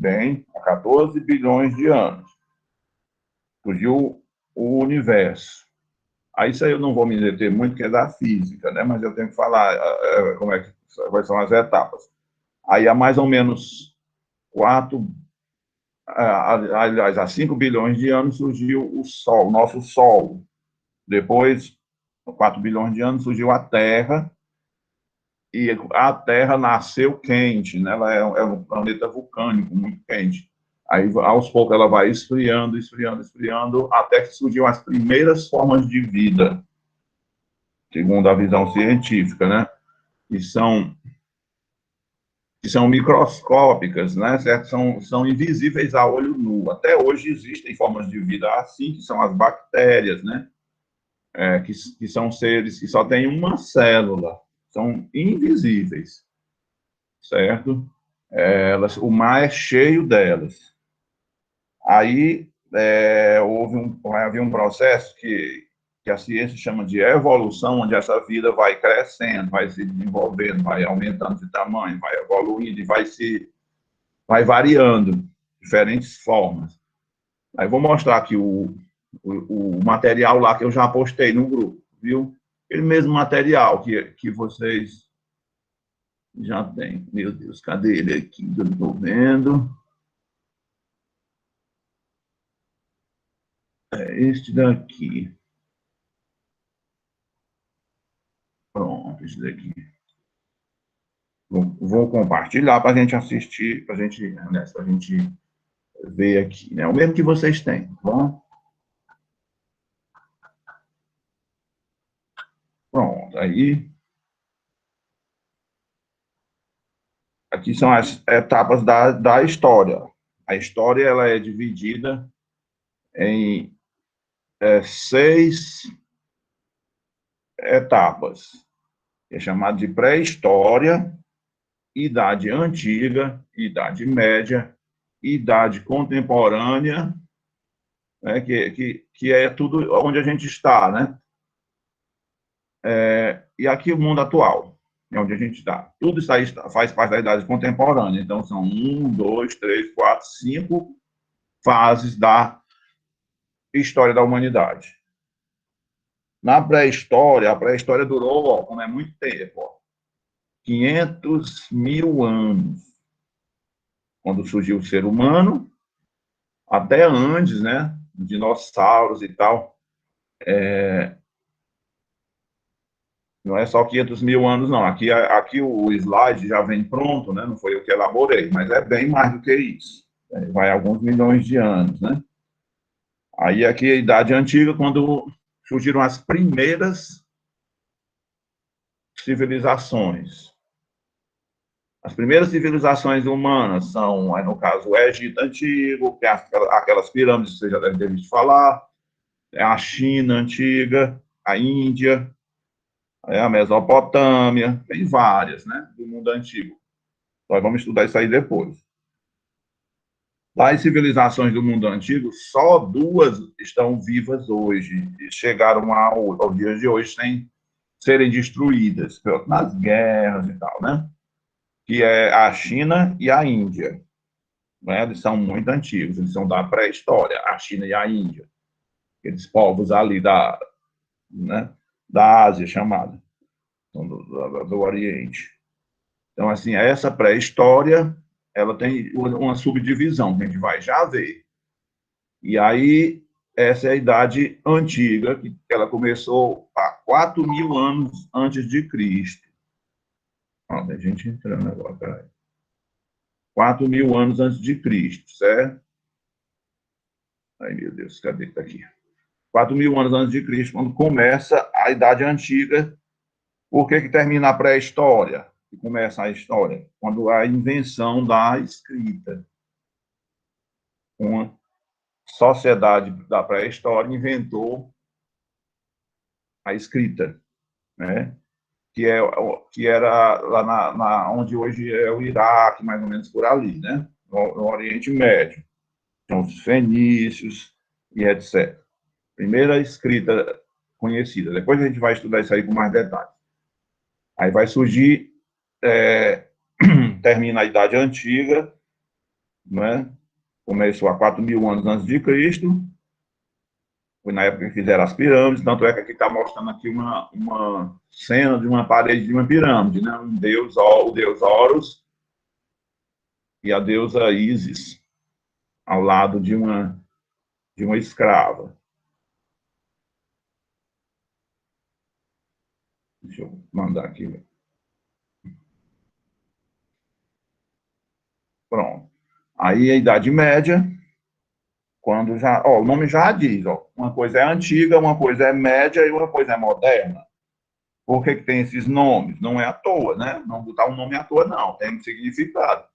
Bem, há 14 bilhões de anos. Surgiu o universo. Aí isso aí eu não vou me deter muito, que é da física, né? Mas eu tenho que falar como é que quais são as etapas. Aí há mais ou menos 4, aliás, há 5 bilhões de anos surgiu o Sol, o nosso Sol. Depois, 4 bilhões de anos, surgiu a Terra, e a Terra nasceu quente, né? Ela é um planeta vulcânico, muito quente. Aí, aos poucos, ela vai esfriando, esfriando, esfriando, até que surgiu as primeiras formas de vida, segundo a visão científica, né? Que são microscópicas, né? Certo? São invisíveis a olho nu. Até hoje existem formas de vida assim, que são as bactérias, né? Que são seres que só têm uma célula, são invisíveis, certo? O mar é cheio delas. Aí vai haver um processo que a ciência chama de evolução, onde essa vida vai crescendo, vai se desenvolvendo, vai aumentando de tamanho, vai evoluindo e vai variando, diferentes formas. Aí vou mostrar aqui o material lá que eu já postei no grupo, viu? Aquele mesmo material que vocês já têm. Meu Deus, cadê ele aqui? Eu não estou vendo. É este daqui. Pronto, esse daqui. Vou compartilhar para a gente assistir, para a gente ver aqui, né? O mesmo que vocês têm, tá bom? Pronto, aí. Aqui são as etapas da história. A história ela é dividida em 6 etapas. É chamado de pré-história, idade antiga, idade média, idade contemporânea, né, que é tudo onde a gente está, né? E aqui o mundo atual, é onde a gente está. Tudo isso aí faz parte da idade contemporânea. Então, são 1, 2, 3, 4, 5 fases da história da humanidade. Na pré-história, a pré-história durou, ó, como é muito tempo, ó, 500 mil anos, quando surgiu o ser humano, até antes, né, dinossauros e tal. Não é só 500 mil anos, não. Aqui o slide já vem pronto, né, não foi eu que elaborei, mas é bem mais do que isso. Vai alguns milhões de anos, né? Aí aqui a Idade Antiga, quando surgiram as primeiras civilizações. As primeiras civilizações humanas são, no caso, o Egito Antigo, que é aquelas pirâmides que você já deve ter visto falar, é a China Antiga, a Índia, a Mesopotâmia, tem várias, né, do mundo antigo. Nós vamos estudar isso aí depois. Das civilizações do mundo antigo, só 2 estão vivas hoje, e chegaram ao dia de hoje sem serem destruídas nas guerras e tal, né? Que é a China e a Índia. Né? Eles são muito antigos, eles são da pré-história, a China e a Índia. Aqueles povos ali né, da Ásia, chamada, do Oriente. Então, assim, essa pré-história, ela tem uma subdivisão, que a gente vai já ver. E aí, essa é a Idade Antiga, que ela começou há 4 mil anos antes de Cristo. Ó, tem gente entrando agora, peraí. 4 mil anos antes de Cristo, certo? Ai, meu Deus, cadê que tá aqui? 4 mil anos antes de Cristo, quando começa a Idade Antiga. Por que termina a pré-história? E começa a história? Quando a invenção da escrita. Uma sociedade da pré-história inventou a escrita, né? Que era lá onde hoje é o Iraque, mais ou menos por ali, né? No Oriente Médio. Então, os fenícios e etc. Primeira escrita conhecida. Depois a gente vai estudar isso aí com mais detalhes. Aí vai surgir, termina a Idade Antiga, não é? Começou há 4.000 anos antes de Cristo, foi na época que fizeram as pirâmides, tanto é que aqui está mostrando aqui uma cena de uma parede de uma pirâmide, né? O deus Horus e a deusa Ísis, ao lado de uma escrava. Deixa eu mandar aqui. Pronto. Aí a Idade Média, quando já, ó, o nome já diz, ó, uma coisa é antiga, uma coisa é média e uma coisa é moderna. Por que tem esses nomes? Não é à toa, né? Não botar um nome à toa, não. Tem um significado.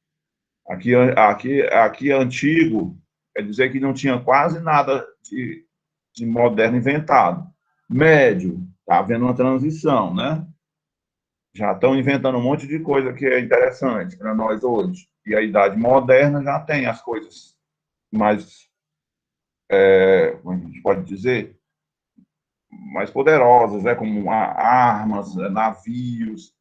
Aqui antigo quer dizer que não tinha quase nada de moderno inventado. Médio, está havendo uma transição, né? Já estão inventando um monte de coisa que é interessante para nós hoje. E a idade moderna já tem as coisas mais, como a gente pode dizer, mais poderosas, né? Como armas, navios,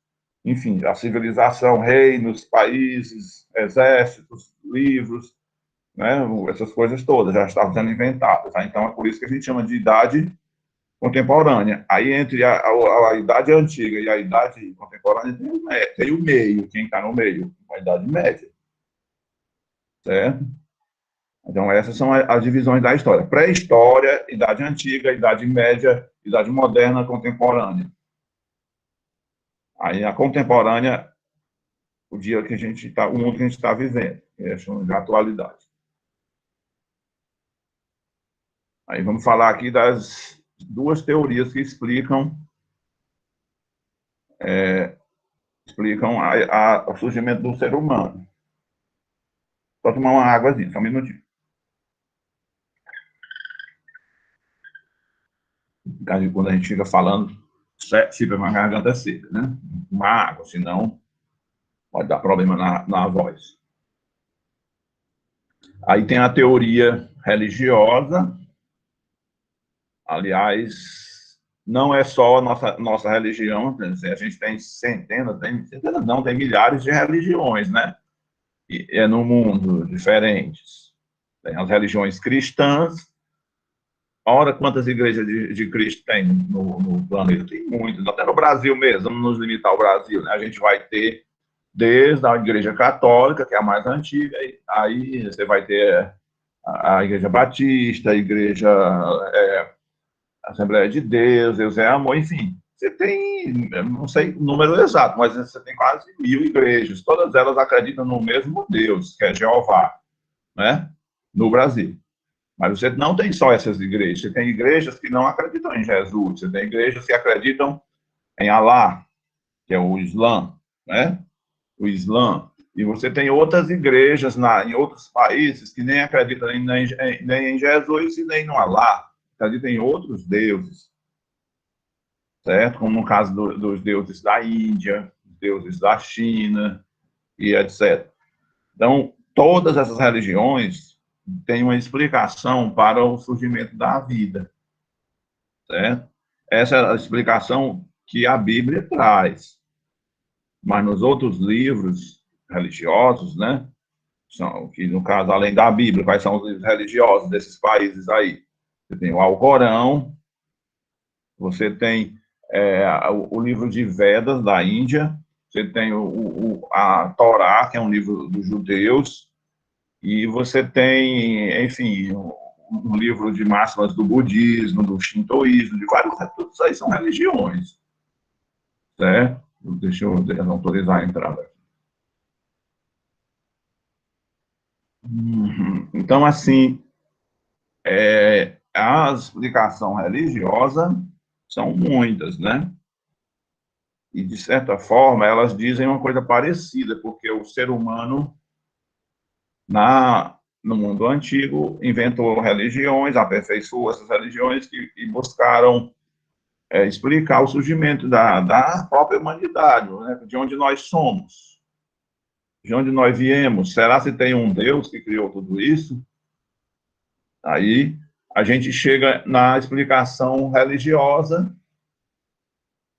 enfim, a civilização, reinos, países, exércitos, livros, né? Essas coisas todas já estavam sendo inventadas. Tá? Então, é por isso que a gente chama de idade contemporânea. Aí, entre a idade antiga e a idade contemporânea, tem o meio, quem está no meio, a idade média, certo? Então, essas são as divisões da história. Pré-história, idade antiga, idade média, idade moderna, contemporânea. Aí, a contemporânea, o dia que a gente está, o mundo que a gente está vivendo, que é chamado de atualidade. Aí, vamos falar aqui das duas teorias que explicam o surgimento do ser humano. Só tomar uma águazinha, só um minutinho. Quando a gente fica falando, fica uma garganta seca, né? Uma água, senão pode dar problema na voz. Aí tem a teoria religiosa. Aliás, não é só a nossa religião, a gente tem centenas não, tem milhares de religiões, né? E é no mundo diferentes. Tem as religiões cristãs. Ora, quantas igrejas de Cristo tem no planeta? Tem muitas, até no Brasil mesmo, vamos nos limitar ao Brasil, né? A gente vai ter desde a Igreja Católica, que é a mais antiga, aí você vai ter a Igreja Batista, a Igreja Assembleia de Deus é Amor, enfim. Você tem, não sei o número exato, mas você tem quase 1.000 igrejas. Todas elas acreditam no mesmo Deus, que é Jeová, né? No Brasil. Mas você não tem só essas igrejas. Você tem igrejas que não acreditam em Jesus. Você tem igrejas que acreditam em Alá, que é o Islã, né? O Islã. E você tem outras igrejas em outros países que nem acreditam nem em Jesus e nem no Alá. Acreditam em outros deuses, certo? Como no caso dos deuses da Índia, deuses da China e etc. Então, todas essas religiões têm uma explicação para o surgimento da vida, certo? Essa é a explicação que a Bíblia traz. Mas nos outros livros religiosos, né, são, que no caso, além da Bíblia, quais são os livros religiosos desses países aí? Você tem o Alcorão, você tem o livro de Vedas da Índia, você tem a Torá, que é um livro dos judeus, e você tem, enfim, um livro de máximas do budismo, do shintoísmo, de vários, tudo isso aí são religiões, certo? Deixa eu autorizar a entrada. Então, assim, a explicação religiosa são muitas, né? E, de certa forma, elas dizem uma coisa parecida, porque o ser humano, no mundo antigo, inventou religiões, aperfeiçoou essas religiões e buscaram explicar o surgimento da própria humanidade, né? De onde nós somos, de onde nós viemos. Será que tem um Deus que criou tudo isso? Aí a gente chega na explicação religiosa,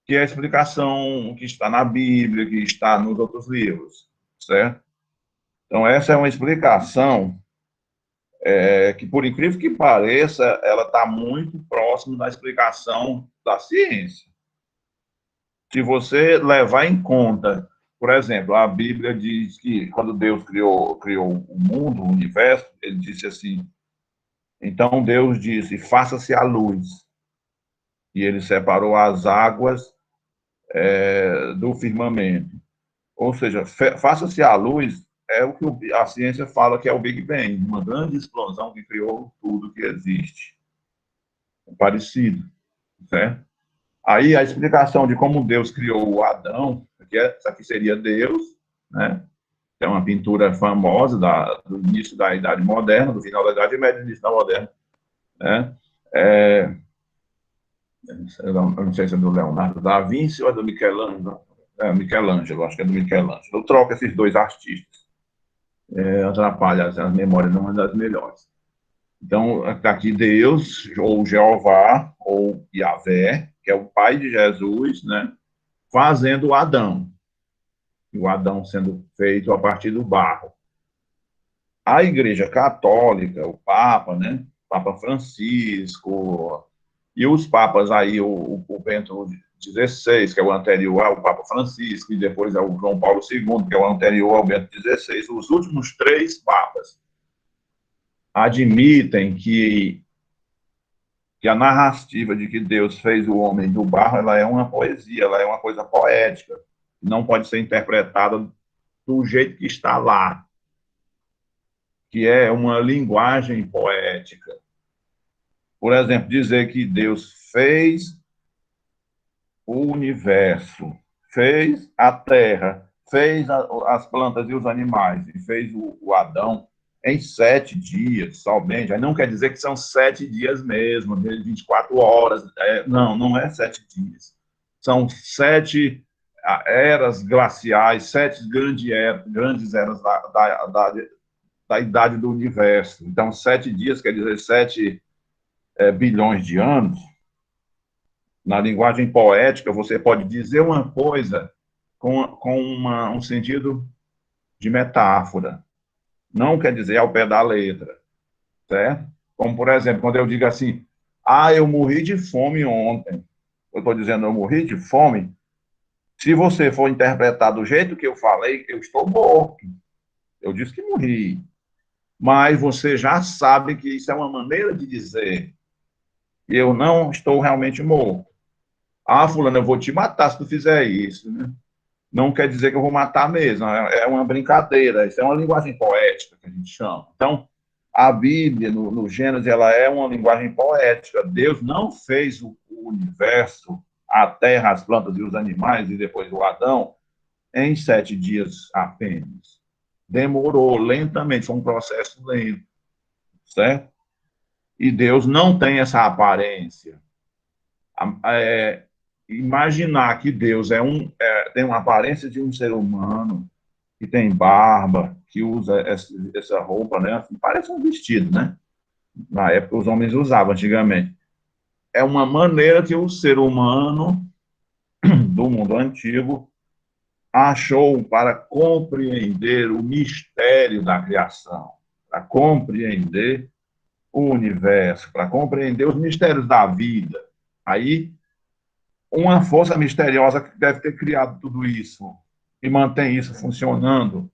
que é a explicação que está na Bíblia, que está nos outros livros, certo? Então, essa é uma explicação que, por incrível que pareça, ela está muito próxima da explicação da ciência. Se você levar em conta, por exemplo, a Bíblia diz que quando Deus criou o mundo, o universo, ele disse assim, então Deus disse, faça-se a luz. E ele separou as águas do firmamento. Ou seja, faça-se a luz é o que a ciência fala que é o Big Bang, uma grande explosão que criou tudo que existe. É parecido, certo? Aí a explicação de como Deus criou o Adão, isso aqui seria Deus, né? É uma pintura famosa do início da Idade Moderna, do final da Idade Média, início da Moderna, né? Eu não sei se é do Leonardo da Vinci ou é do Michelangelo. Michelangelo, acho que é do Michelangelo. Eu troco esses dois artistas. Atrapalha as memórias, não é das melhores. Então, está aqui Deus, ou Jeová, ou Yahvé, que é o pai de Jesus, né? Fazendo o Adão. O Adão sendo feito a partir do barro. A Igreja Católica, o Papa, né? Papa Francisco, e os papas aí, o Bento XVI, que é o anterior ao Papa Francisco, e depois é o João Paulo II, que é o anterior ao Bento XVI, os últimos três papas admitem que a narrativa de que Deus fez o homem do barro, ela é uma poesia, ela é uma coisa poética, não pode ser interpretada do jeito que está lá, que é uma linguagem poética. Por exemplo, dizer que Deus fez o universo, fez a terra, fez as plantas e os animais, e fez o Adão em 7 dias somente. Aí não quer dizer que são 7 dias mesmo, de 24 horas. Não é 7 dias. São 7 eras glaciais, 7 grandes eras da idade do universo. Então, 7 dias quer dizer 7 bilhões de anos. Na linguagem poética, você pode dizer uma coisa com um sentido de metáfora. Não quer dizer ao pé da letra, certo? Como, por exemplo, quando eu digo assim, eu morri de fome ontem. Eu estou dizendo, eu morri de fome. Se você for interpretar do jeito que eu falei, eu estou morto. Eu disse que morri. Mas você já sabe que isso é uma maneira de dizer que eu não estou realmente morto. Fulano, eu vou te matar se tu fizer isso, né? Não quer dizer que eu vou matar mesmo, é uma brincadeira, isso é uma linguagem poética que a gente chama. Então, a Bíblia, no Gênesis, ela é uma linguagem poética. Deus não fez o universo, a terra, as plantas e os animais, e depois o Adão, em 7 dias apenas. Demorou lentamente, foi um processo lento, certo? E Deus não tem essa aparência. Imaginar que Deus tem uma aparência de um ser humano, que tem barba, que usa essa roupa, né? Assim, parece um vestido, né? Na época os homens usavam antigamente. É uma maneira que o ser humano do mundo antigo achou para compreender o mistério da criação, para compreender o universo, para compreender os mistérios da vida. Aí, uma força misteriosa que deve ter criado tudo isso e mantém isso funcionando.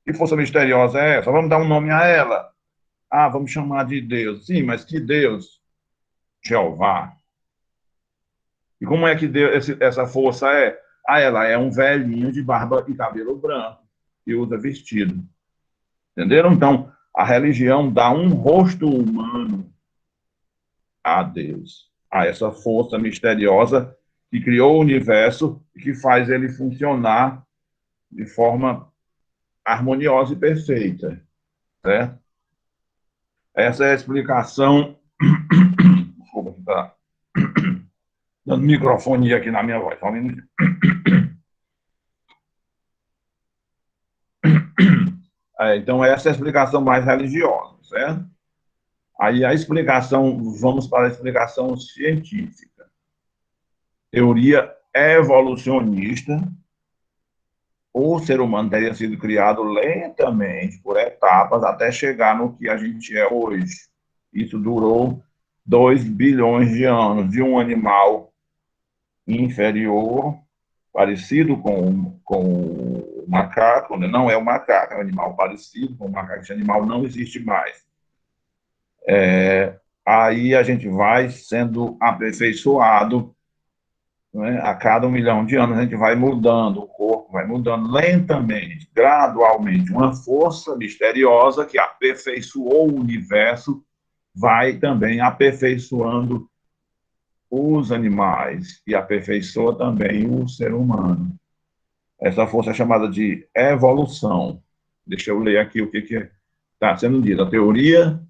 Que força misteriosa é essa? Vamos dar um nome a ela. Vamos chamar de Deus. Sim, mas que Deus? Jeová. E como é que Deus, essa força é? Ela é um velhinho de barba e cabelo branco, que usa vestido. Entenderam? Então, a religião dá um rosto humano a Deus, a essa força misteriosa que criou o universo e que faz ele funcionar de forma harmoniosa e perfeita. Certo? Essa é a explicação. Desculpa, está dando microfonia aqui na minha voz. Só um minutinho. Então, essa é a explicação mais religiosa, certo? Aí a explicação, vamos para a explicação científica. Teoria evolucionista o ser humano teria sido criado lentamente, por etapas, até chegar no que a gente é hoje. Isso durou 2 bilhões de anos, de um animal inferior, parecido com o macaco, né? Não é o macaco, é um animal parecido com o macaco, esse animal não existe mais. Aí a gente vai sendo aperfeiçoado, né? A cada 1 milhão de anos a gente vai mudando, o corpo vai mudando lentamente, gradualmente. Uma força misteriosa que aperfeiçoou o universo vai também aperfeiçoando os animais e aperfeiçoa também o ser humano. Essa força é chamada de evolução. Deixa eu ler aqui o que está sendo dito. A teoria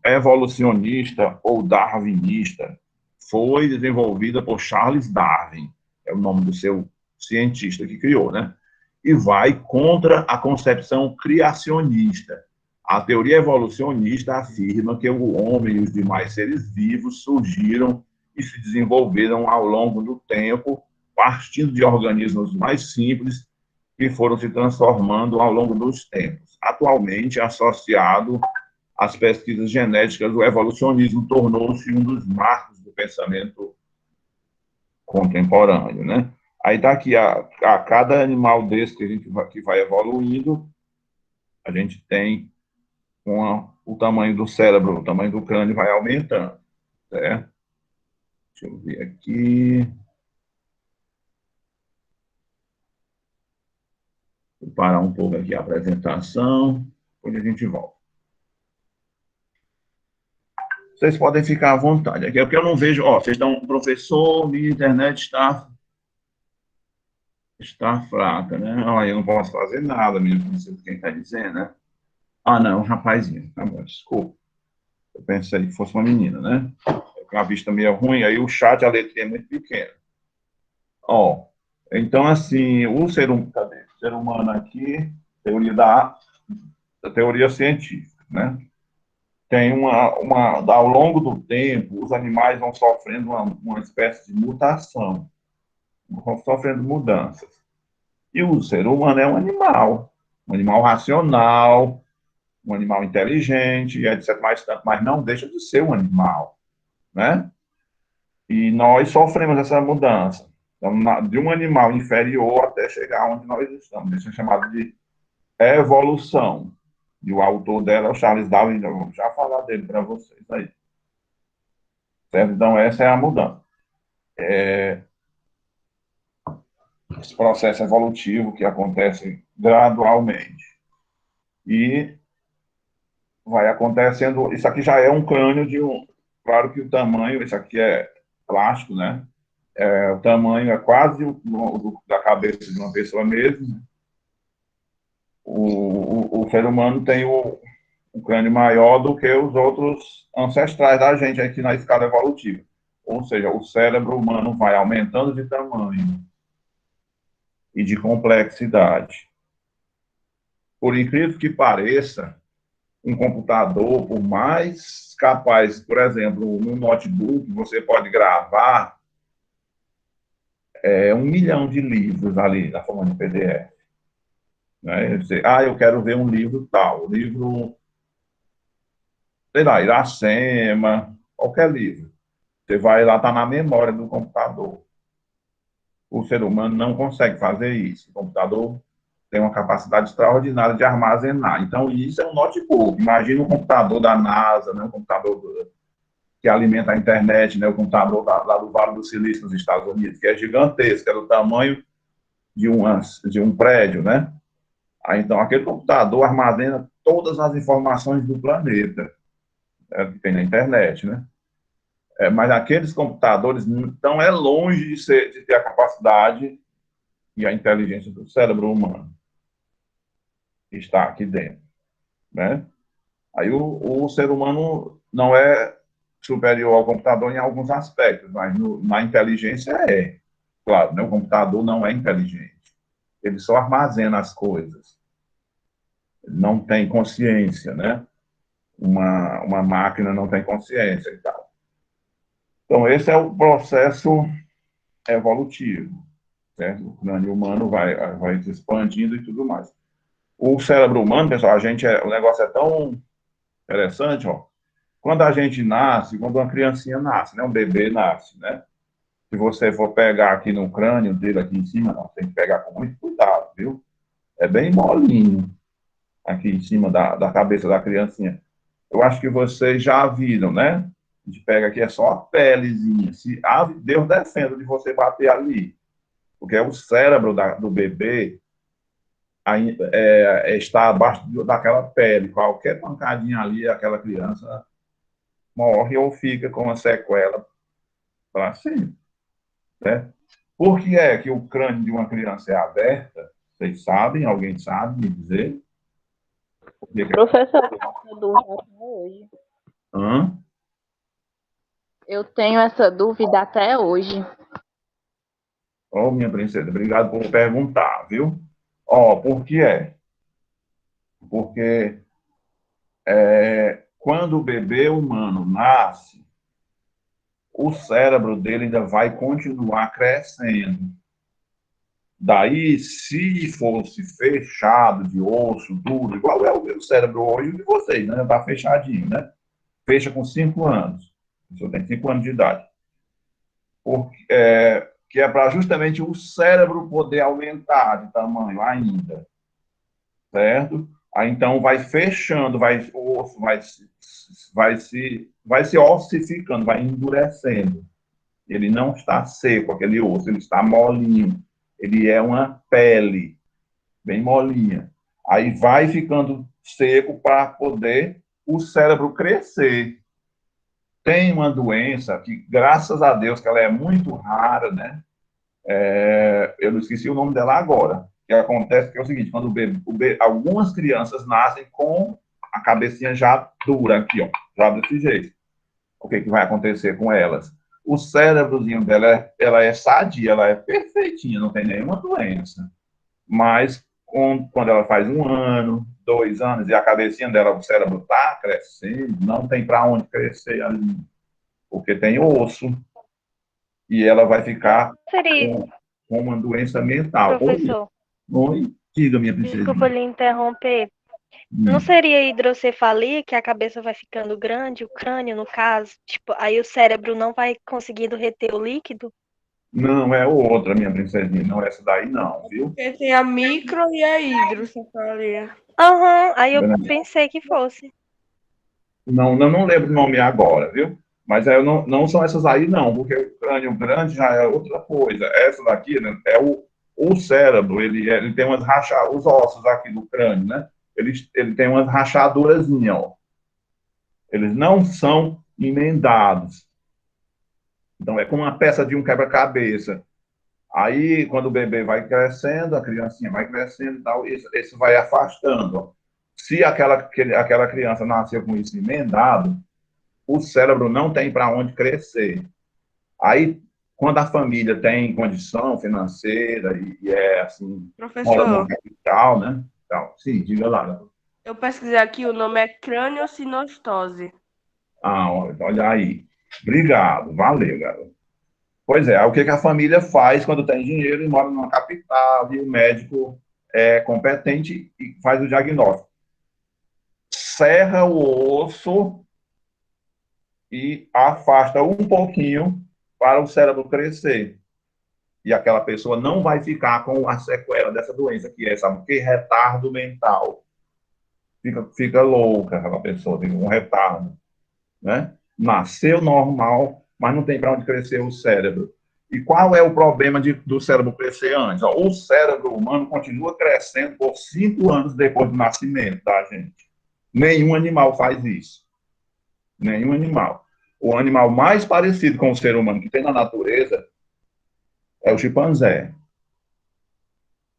evolucionista ou darwinista foi desenvolvida por Charles Darwin, é o nome do seu cientista que criou, né? E vai contra a concepção criacionista. A teoria evolucionista afirma que o homem e os demais seres vivos surgiram e se desenvolveram ao longo do tempo, partindo de organismos mais simples que foram se transformando ao longo dos tempos. Atualmente, associado às pesquisas genéticas, o evolucionismo tornou-se um dos marcos do pensamento contemporâneo, né? Aí está aqui, a cada animal desse que vai evoluindo, a gente tem o tamanho do cérebro, o tamanho do crânio vai aumentando, certo? Deixa eu ver aqui. Vou parar um pouco aqui a apresentação, depois a gente volta. Vocês podem ficar à vontade. Aqui é porque eu não vejo. Ó, vocês estão, professor, minha internet está fraca, né? Ó, eu não posso fazer nada, mesmo, não sei quem está dizendo, né? Ah, não, um rapazinho. Tá bom, desculpa. Eu pensei que fosse uma menina, né? Com a vista meio ruim, aí o chat, a letrinha é muito pequena. Ó, então, assim, cadê? O ser humano aqui, teoria da teoria científica, né? Tem ao longo do tempo, os animais vão sofrendo uma espécie de mutação, vão sofrendo mudanças. E o ser humano é um animal racional, um animal inteligente, etc. Mas não deixa de ser um animal, né? E nós sofremos essa mudança. Então, de um animal inferior até chegar onde nós estamos. Isso é chamado de evolução. E o autor dela é o Charles Darwin. Eu vou já falar dele para vocês aí. Certo? Então, essa é a mudança. Esse processo evolutivo que acontece gradualmente. E vai acontecendo. Isso aqui já é um crânio de um. Claro que o tamanho, isso aqui é plástico, né? O tamanho é quase da cabeça de uma pessoa mesmo. O ser humano tem o crânio maior do que os outros ancestrais da gente aqui na escala evolutiva. Ou seja, o cérebro humano vai aumentando de tamanho e de complexidade. Por incrível que pareça, um computador, por mais capaz, por exemplo, no notebook, você pode gravar 1 milhão de livros ali na forma de PDF. Né? Eu quero ver um livro tal, livro, sei lá, Iracema, qualquer livro. Você vai lá, está na memória do computador. O ser humano não consegue fazer isso. O computador tem uma capacidade extraordinária de armazenar. Então, isso é um notebook. Imagina um computador da NASA, né? Um computador que alimenta a internet, né? O computador lá do Vale do Silício, nos Estados Unidos, que é gigantesco, é do tamanho de um prédio, né? Aí, então, aquele computador armazena todas as informações do planeta, que tem na internet, né? Mas aqueles computadores, então, é longe de ter a capacidade e a inteligência do cérebro humano que está aqui dentro, né? Aí o ser humano não é superior ao computador em alguns aspectos, mas na inteligência é. Claro, né? O computador não é inteligente. Ele só armazena as coisas. Ele não tem consciência, né? Uma máquina não tem consciência e tal. Então, esse é o processo evolutivo, certo? O crânio humano vai se expandindo e tudo mais. O cérebro humano, pessoal, o negócio é tão interessante, ó. Quando a gente nasce, quando uma criancinha nasce, né? Um bebê nasce, né? Se você for pegar aqui no crânio dele, aqui em cima, não, tem que pegar com muito cuidado, viu? É bem molinho aqui em cima da cabeça da criancinha. Eu acho que vocês já viram, né? A gente pega aqui, é só a pelezinha. Se, Deus defenda de você bater ali, porque é o cérebro do bebê está abaixo daquela pele. Qualquer pancadinha ali, aquela criança morre ou fica com uma sequela para sempre, né? Por que é que o crânio de uma criança é aberta? Vocês sabem? Alguém sabe me dizer? Por que Professor, eu tenho essa dúvida até hoje. Hã? Eu tenho essa dúvida até hoje. Ô, minha princesa, obrigado por perguntar, viu? Ó, por que é? Porque quando o bebê humano nasce, o cérebro dele ainda vai continuar crescendo. Daí, se fosse fechado de osso duro, igual é o meu cérebro hoje de vocês, né? Está fechadinho, né? Fecha com 5 anos. O senhor tem 5 anos de idade. Que é para justamente o cérebro poder aumentar de tamanho ainda, certo? Aí então vai fechando, o osso vai se ossificando, vai endurecendo. Ele não está seco, aquele osso, ele está molinho. Ele é uma pele bem molinha. Aí vai ficando seco para poder o cérebro crescer. Tem uma doença que, graças a Deus, que ela é muito rara, né? Eu não esqueci o nome dela agora. Que acontece que é o seguinte, quando algumas crianças nascem com a cabecinha já dura aqui, ó, já desse jeito. O que vai acontecer com elas? O cérebrozinho dela, ela é sadia, ela é perfeitinha, não tem nenhuma doença. Mas quando ela faz 1 ano, 2 anos, e a cabecinha dela, o cérebro está crescendo, não tem para onde crescer ali, porque tem osso, e ela vai ficar Seria, com uma doença mental. Oi, professor, oi, diga, minha desculpa princesinha. lhe interromper. Não Hum. seria hidrocefalia, que a cabeça vai ficando grande, o crânio, no caso, tipo, aí o cérebro não vai conseguindo reter o líquido? Não, é outra, minha princesinha, não é essa daí não, viu? Porque tem a micro e a hidrocefalia. Aham, aí eu pensei que fosse. Não, não lembro o nome agora, viu? Mas não são essas aí, não, porque o crânio grande já é outra coisa. Essa daqui, né, é o cérebro, ele tem umas rachaduras, os ossos aqui do crânio, né? Ele tem umas rachadurazinhas, ó. Eles não são emendados. Então, é como uma peça de um quebra-cabeça. Aí, quando o bebê vai crescendo, a criancinha vai crescendo e tal, isso vai afastando. Ó. Se aquela criança nasceu com isso emendado, o cérebro não tem para onde crescer. Aí, quando a família tem condição financeira e é assim, mora numa Professor, capital, né? Então, sim, diga lá. eu pesquisei aqui, o nome é crâniosinostose. Ah, olha aí. Obrigado, valeu, garoto. Pois é, o que a família faz quando tem dinheiro e mora numa capital e o médico é competente e faz o diagnóstico. Serra o osso e afasta um pouquinho para o cérebro crescer. E aquela pessoa não vai ficar com a sequela dessa doença, que é, sabe o que? Retardo mental. Fica louca aquela pessoa, tem um retardo. Né? Nasceu normal, mas não tem para onde crescer o cérebro. E qual é o problema do cérebro crescer antes? O cérebro humano continua crescendo por 5 anos depois do nascimento da gente. Nenhum animal faz isso. Nenhum animal. O animal mais parecido com o ser humano que tem na natureza é o chimpanzé.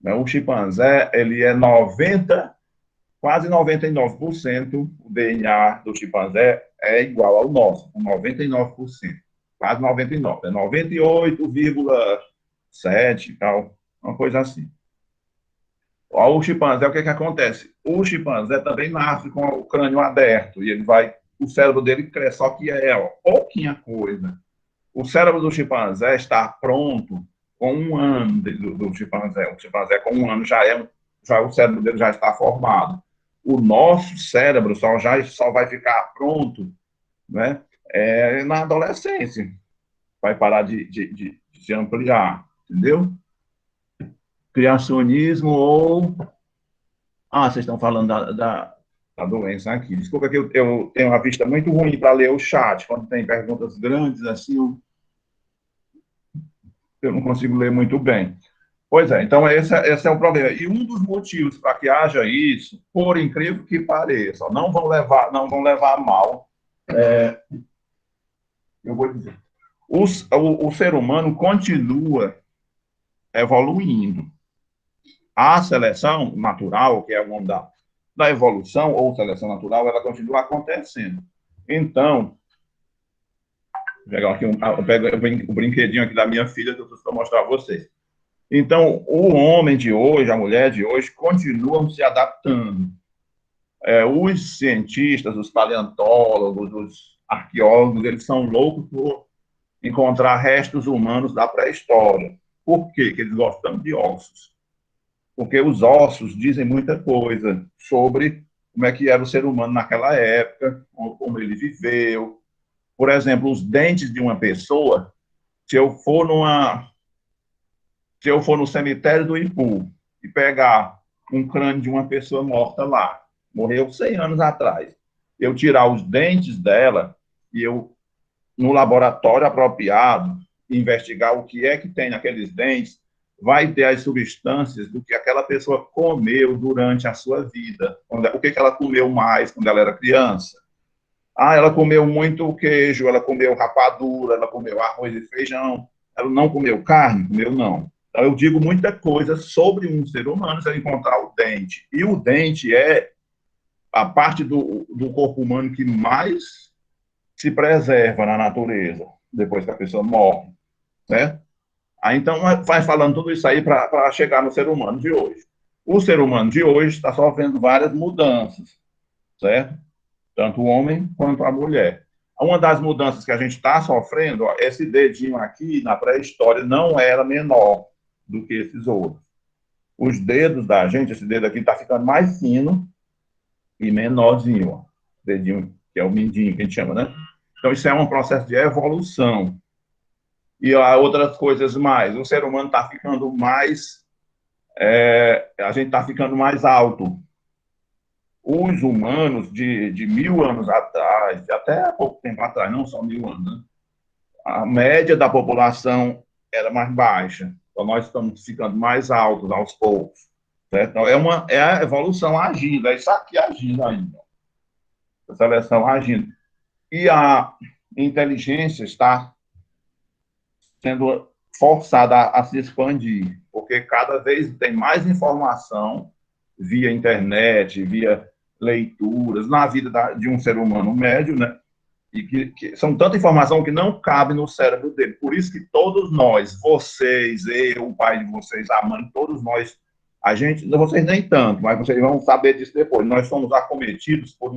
O chimpanzé, ele é 90, quase 99%, o DNA do chimpanzé é igual ao nosso, com 99%. Quase 99%, é 98,7% e tal, uma coisa assim. O chimpanzé, o que acontece? O chimpanzé também nasce com o crânio aberto e o cérebro dele cresce, só que é pouquinha coisa. O cérebro do chimpanzé está pronto com 1 ano do chimpanzé. O chimpanzé com 1 ano já o cérebro dele já está formado. O nosso cérebro só vai ficar pronto, né, na adolescência. Vai parar de se ampliar, entendeu? Criacionismo ou... Ah, vocês estão falando da doença aqui. Desculpa que eu tenho uma vista muito ruim para ler o chat. Quando tem perguntas grandes, assim, eu não consigo ler muito bem. Pois é, então esse é o problema. E um dos motivos para que haja isso, por incrível que pareça, não vão levar a mal, eu vou dizer, o ser humano continua evoluindo. A seleção natural, que é o nome da evolução, ou seleção natural, ela continua acontecendo. Então, vou pegar aqui eu pego o brinquedinho aqui da minha filha, que eu preciso mostrar a vocês. Então, o homem de hoje, a mulher de hoje, continuam se adaptando. Os cientistas, os paleontólogos, os arqueólogos, eles são loucos por encontrar restos humanos da pré-história. Por quê? Porque eles gostam de ossos. Porque os ossos dizem muita coisa sobre como é que era o ser humano naquela época, como ele viveu. Por exemplo, os dentes de uma pessoa, se eu for no cemitério do Ipu e pegar um crânio de uma pessoa morta lá, morreu 100 anos atrás, eu tirar os dentes dela e eu, no laboratório apropriado, investigar o que é que tem naqueles dentes, vai ter as substâncias do que aquela pessoa comeu durante a sua vida. O que ela comeu mais quando ela era criança. Ela comeu muito queijo, ela comeu rapadura, ela comeu arroz e feijão, ela não comeu carne? Comeu não. Então, eu digo muita coisa sobre um ser humano se eu encontrar o dente. E o dente é a parte do corpo humano que mais se preserva na natureza, depois que a pessoa morre, né? Então, vai falando tudo isso aí para chegar no ser humano de hoje. O ser humano de hoje está sofrendo várias mudanças, certo? Tanto o homem quanto a mulher. Uma das mudanças que a gente está sofrendo, esse dedinho aqui, na pré-história, não era menor do que esses outros. Os dedos da gente, esse dedo aqui está ficando mais fino e menorzinho, ó. Dedinho, que é o mindinho que a gente chama, né? Então, isso é um processo de evolução. E há outras coisas mais. O ser humano está ficando mais... a gente está ficando mais alto. Os humanos de 1000 anos atrás, até há pouco tempo atrás, não só 1000 anos, né? A média da população era mais baixa. Então, nós estamos ficando mais altos aos poucos. Certo? Então, é a evolução agindo, é isso aqui agindo ainda. A seleção agindo. E a inteligência está sendo forçada a se expandir, porque cada vez tem mais informação via internet, via leituras, na vida de um ser humano médio, né? E que são tanta informação que não cabe no cérebro dele. Por isso que todos nós, vocês, eu, o pai de vocês, a mãe, todos nós, a gente, vocês nem tanto, mas vocês vão saber disso depois, nós somos acometidos por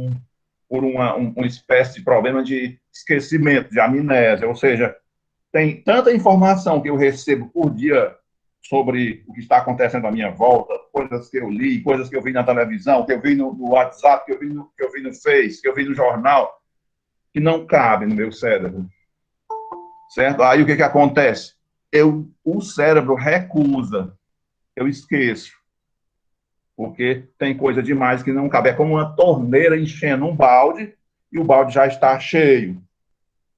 uma espécie de problema de esquecimento, de amnésia, ou seja, tem tanta informação que eu recebo por dia sobre o que está acontecendo à minha volta, coisas que eu li, coisas que eu vi na televisão, que eu vi no WhatsApp, que eu vi no Face, que eu vi no jornal, que não cabe no meu cérebro. Certo? Aí o que acontece? O cérebro recusa, eu esqueço, porque tem coisa demais que não cabe. É como uma torneira enchendo um balde e o balde já está cheio.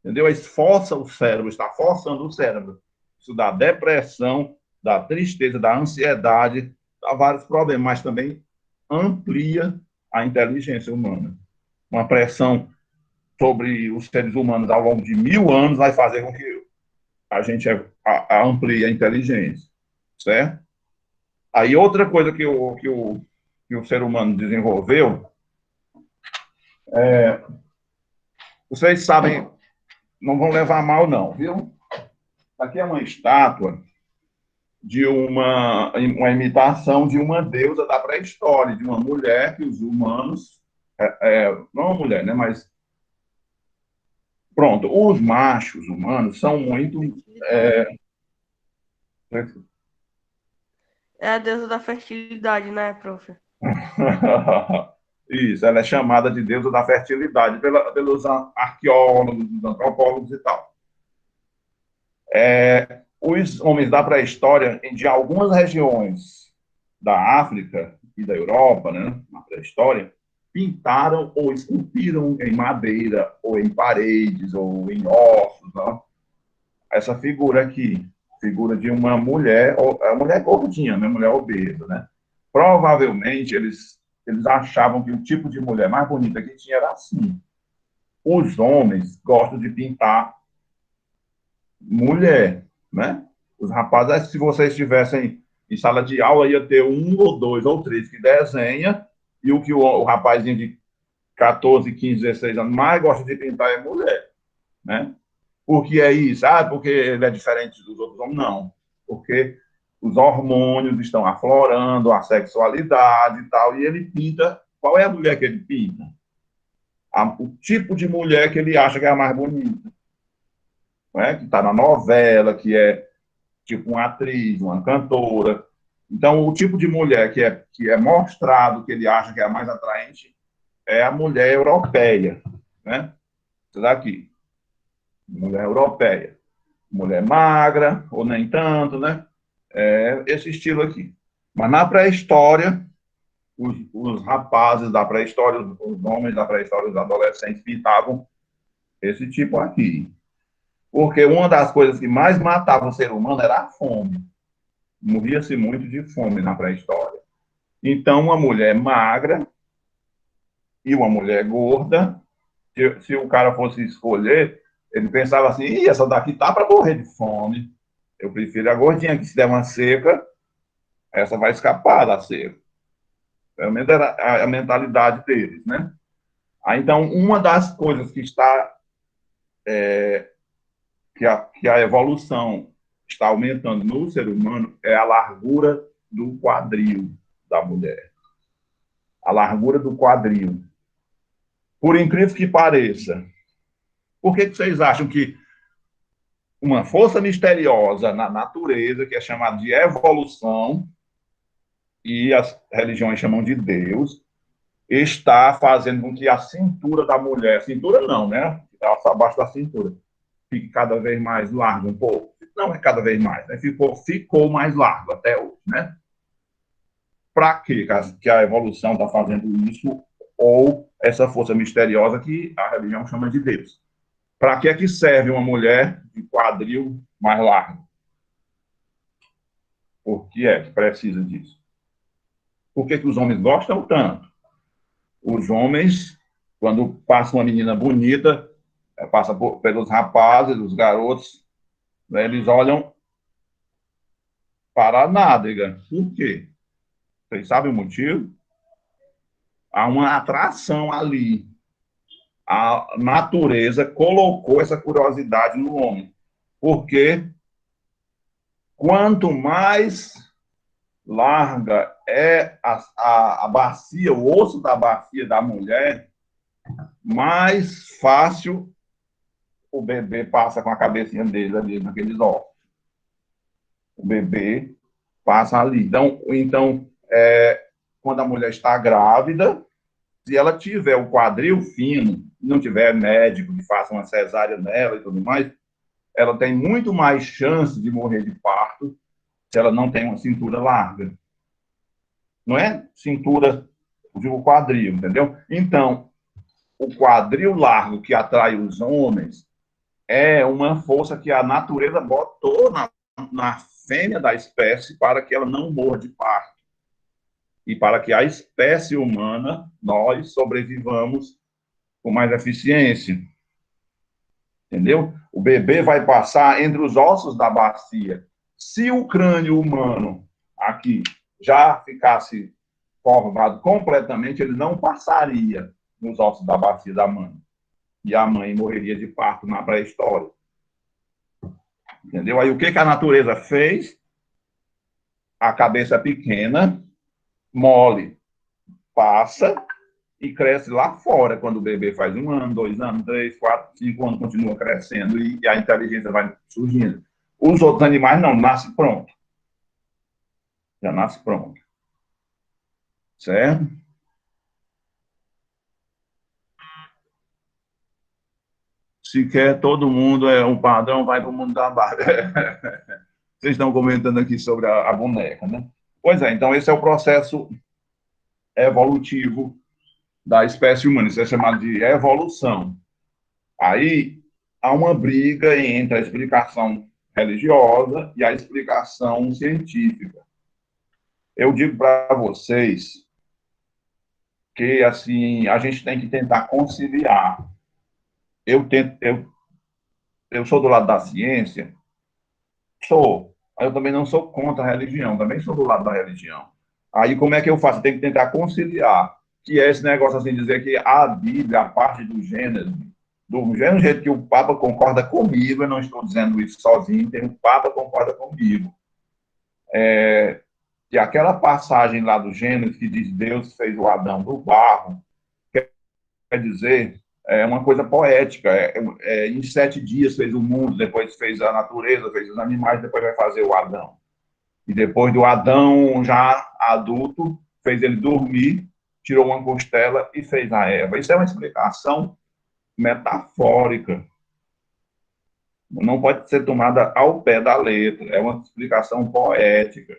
Entendeu? Isso força o cérebro, está forçando o cérebro. Isso dá depressão, dá tristeza, dá ansiedade, dá vários problemas, mas também amplia a inteligência humana. Uma pressão sobre os seres humanos ao longo de 1000 anos vai fazer com que a gente amplie a inteligência, certo? Aí outra coisa que o ser humano desenvolveu, vocês sabem, não vão levar mal não, viu? Aqui é uma estátua de uma imitação de uma deusa da pré-história, de uma mulher que os humanos, não uma mulher, né, mas pronto, os machos humanos são muito É a deusa da fertilidade, né, prof? Isso, ela é chamada de deusa da fertilidade pelos arqueólogos, antropólogos e tal. Os homens da pré-história, de algumas regiões da África e da Europa, né, na pré-história, pintaram ou esculpiram em madeira, ou em paredes, ou em ossos, né, essa figura aqui, figura de uma mulher gordinha, né, mulher obesa, né? Provavelmente eles achavam que o tipo de mulher mais bonita que tinha era assim. Os homens gostam de pintar mulher, né? Os rapazes, se vocês estivessem em sala de aula, ia ter um ou dois ou três que desenha, e o que o rapazinho de 14, 15, 16 anos mais gosta de pintar é mulher, né? Por que é isso? Ah, porque ele é diferente dos outros homens? Não. Porque os hormônios estão aflorando, a sexualidade e tal, e ele pinta. Qual é a mulher que ele pinta? O tipo de mulher que ele acha que é a mais bonita. Não é? Que está na novela, que é tipo uma atriz, uma cantora. Então, o tipo de mulher que é mostrado, que ele acha que é a mais atraente, é a mulher europeia. Né? Isso daqui. Mulher europeia. Mulher magra, ou nem tanto, né? Esse estilo aqui. Mas na pré-história, os rapazes da pré-história, os homens da pré-história, os adolescentes pintavam esse tipo aqui. Porque uma das coisas que mais matava o ser humano era a fome. Morria-se muito de fome na pré-história. Então, uma mulher magra e uma mulher gorda, se o cara fosse escolher, ele pensava assim, ih, essa daqui tá para morrer de fome. Eu prefiro a gordinha, que se der uma seca, essa vai escapar da seca. Pelo menos era a mentalidade deles, né? Então, uma das coisas que está, que a evolução está aumentando no ser humano é a largura do quadril da mulher. A largura do quadril. Por incrível que pareça, por que vocês acham que uma força misteriosa na natureza, que é chamada de evolução, e as religiões chamam de Deus, está fazendo com que a cintura da mulher, cintura não, né? Abaixo da cintura, fique cada vez mais larga um pouco. Não é cada vez mais, né? Ficou mais largo até hoje, né? Para que a evolução está fazendo isso? Ou essa força misteriosa que a religião chama de Deus? Para que é que serve uma mulher de quadril mais largo? Por que é que precisa disso? Por que os homens gostam tanto? Os homens, quando passa uma menina bonita, passa pelos rapazes, os garotos, né, eles olham para a nádega. Por quê? Vocês sabem o motivo? Há uma atração ali. A natureza colocou essa curiosidade no homem. Porque quanto mais larga é a bacia, o osso da bacia da mulher, mais fácil o bebê passa com a cabecinha dele ali naqueles ossos. O bebê passa ali. Então quando a mulher está grávida, se ela tiver o quadril fino, não tiver médico que faça uma cesárea nela e tudo mais, ela tem muito mais chance de morrer de parto se ela não tem uma cintura larga. Não é cintura, eu digo quadril, entendeu? Então, o quadril largo que atrai os homens é uma força que a natureza botou na fêmea da espécie para que ela não morra de parto. E para que a espécie humana, nós, sobrevivamos com mais eficiência. Entendeu? O bebê vai passar entre os ossos da bacia. Se o crânio humano aqui já ficasse formado completamente, ele não passaria nos ossos da bacia da mãe. E a mãe morreria de parto na pré-história. Entendeu? Aí o que a natureza fez? A cabeça pequena, mole, passa e cresce lá fora, quando o bebê faz 1 ano, 2 anos, 3, 4, 5 anos, continua crescendo e a inteligência vai surgindo. Os outros animais não, nascem pronto. Já nasce pronto. Certo? Se quer todo mundo, um padrão, vai para o mundo da Barbie. Vocês estão comentando aqui sobre a boneca, né? Pois é, então esse é o processo evolutivo da espécie humana. Isso é chamado de evolução. Aí há uma briga entre a explicação religiosa e a explicação científica. Eu digo para vocês que assim a gente tem que tentar conciliar. Eu sou do lado da ciência, sou. Eu também não sou contra a religião, também sou do lado da religião. Aí como é que eu faço? Eu tenho que tentar conciliar, que é esse negócio assim, dizer que a Bíblia, a parte do mesmo jeito que o Papa concorda comigo, eu não estou dizendo isso sozinho, tem o Papa concorda comigo. Que aquela passagem lá do Gênesis que diz Deus fez o Adão do barro, quer dizer, é uma coisa poética. Em 7 dias fez o mundo, depois fez a natureza, fez os animais, depois vai fazer o Adão. E depois do Adão, já adulto, fez ele dormir, tirou uma costela e fez a Eva. Isso é uma explicação metafórica. Não pode ser tomada ao pé da letra. É uma explicação poética.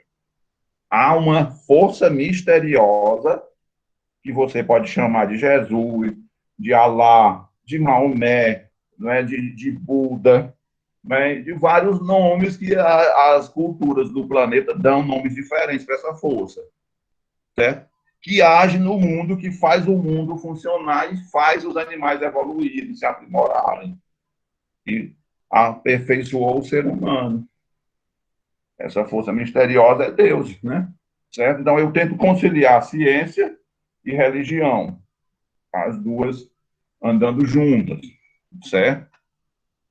Há uma força misteriosa que você pode chamar de Jesus, de Alá, de Maomé, né, de Buda, né, de vários nomes que as culturas do planeta dão nomes diferentes para essa força, certo? Que age no mundo, que faz o mundo funcionar e faz os animais evoluírem, se aprimorarem. E aperfeiçoou o ser humano. Essa força misteriosa é Deus, né? Certo? Então, eu tento conciliar ciência e religião, as duas andando juntas, certo?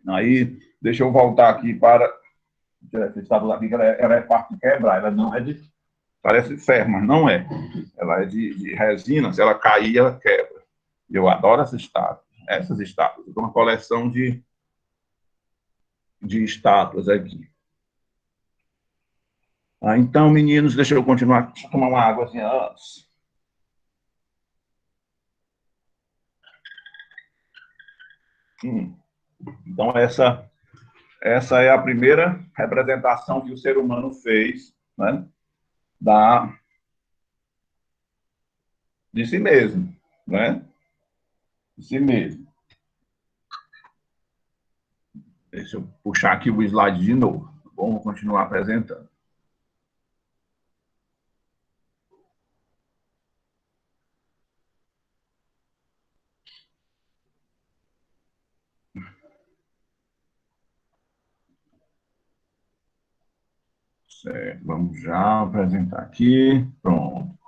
Aí, deixa eu voltar aqui para esse estado aqui, que ela é parte de quebrar, ela não é de, parece ferro, mas não é. Ela é de resina, se ela cair, ela quebra. Eu adoro essas estátuas. Eu tenho uma coleção de estátuas aqui. Então, meninos, deixa eu continuar, deixa eu tomar uma água assim antes. Então, essa é a primeira representação que o ser humano fez, né, de si mesmo, né? De si mesmo. Deixa eu puxar aqui o slide de novo. Vamos continuar apresentando. Certo, vamos já apresentar aqui. Pronto.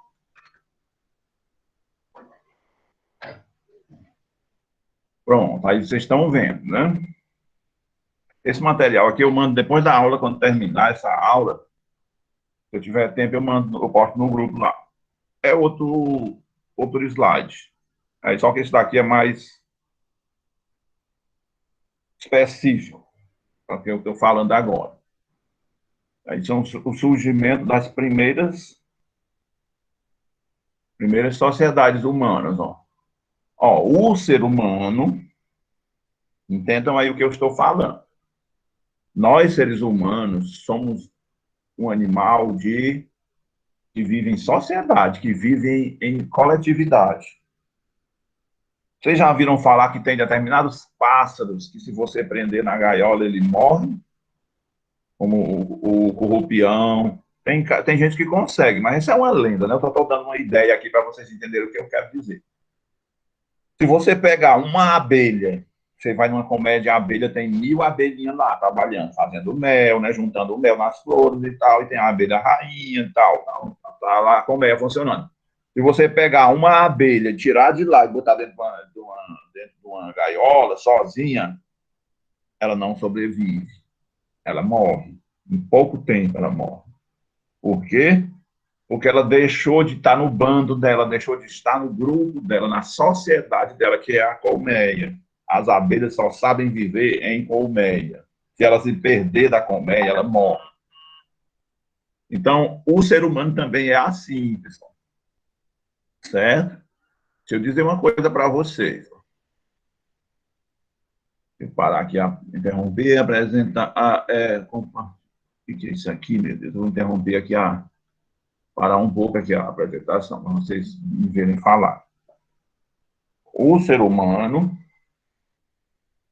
Pronto, aí vocês estão vendo, né? Esse material aqui eu mando depois da aula, quando terminar essa aula, se eu tiver tempo, eu posto no grupo lá. É outro slide. Aí, só que esse daqui é mais específico, para o que eu estou falando agora. Aí são o surgimento das primeiras sociedades humanas. O ser humano, entendam aí o que eu estou falando. Nós, seres humanos, somos um animal que vive em sociedade, que vive em coletividade. Vocês já viram falar que tem determinados pássaros que, se você prender na gaiola, ele morre? Como o currupião. Tem gente que consegue, mas isso é uma lenda, né? Eu estou dando uma ideia aqui para vocês entenderem o que eu quero dizer. Se você pegar uma abelha, você vai numa comédia, a abelha tem 1000 abelhinhas lá trabalhando, fazendo mel, né? Juntando mel nas flores e tal, e tem a abelha rainha e tal, tá lá a colmeia funcionando. Se você pegar uma abelha, tirar de lá e botar dentro de uma gaiola, sozinha, ela não sobrevive. Ela morre. Em pouco tempo ela morre. Por quê? Porque ela deixou de estar no bando dela, deixou de estar no grupo dela, na sociedade dela, que é a colmeia. As abelhas só sabem viver em colmeia. Se ela se perder da colmeia, ela morre. Então, o ser humano também é assim, pessoal. Certo? Deixa eu dizer uma coisa para vocês. Vou parar aqui, interromper, apresentar. O que é isso aqui, meu Deus? Vou interromper aqui, parar um pouco aqui a apresentação, para vocês me verem falar. O ser humano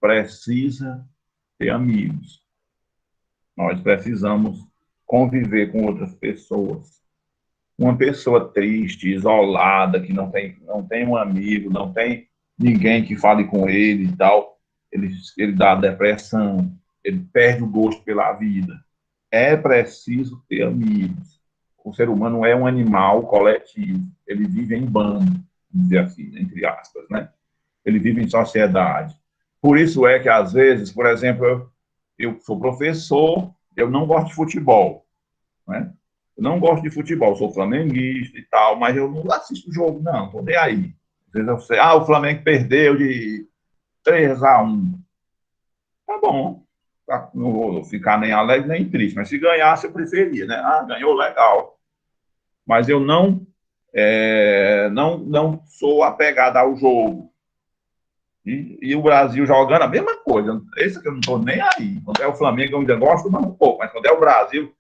precisa ter amigos. Nós precisamos conviver com outras pessoas. Uma pessoa triste, isolada, que não tem um amigo, não tem ninguém que fale com ele e tal, ele dá depressão, ele perde o gosto pela vida. É preciso ter amigos. O ser humano é um animal coletivo. Ele vive em bando, vamos dizer assim, entre aspas, né? Ele vive em sociedade. Por isso é que, às vezes, por exemplo, eu sou professor, eu não gosto de futebol, né? Eu não gosto de futebol, sou flamenguista e tal, mas eu não assisto o jogo, não, tô nem aí. Às vezes eu sei, o Flamengo perdeu de 3-1. Tá bom, não vou ficar nem alegre nem triste, mas se ganhasse eu preferia, né? Ganhou, legal. Mas eu não sou apegado ao jogo. E o Brasil jogando a mesma coisa. Esse que eu não estou nem aí. Quando é o Flamengo, eu ainda gosto, mas um pouco. Mas quando é o Brasil,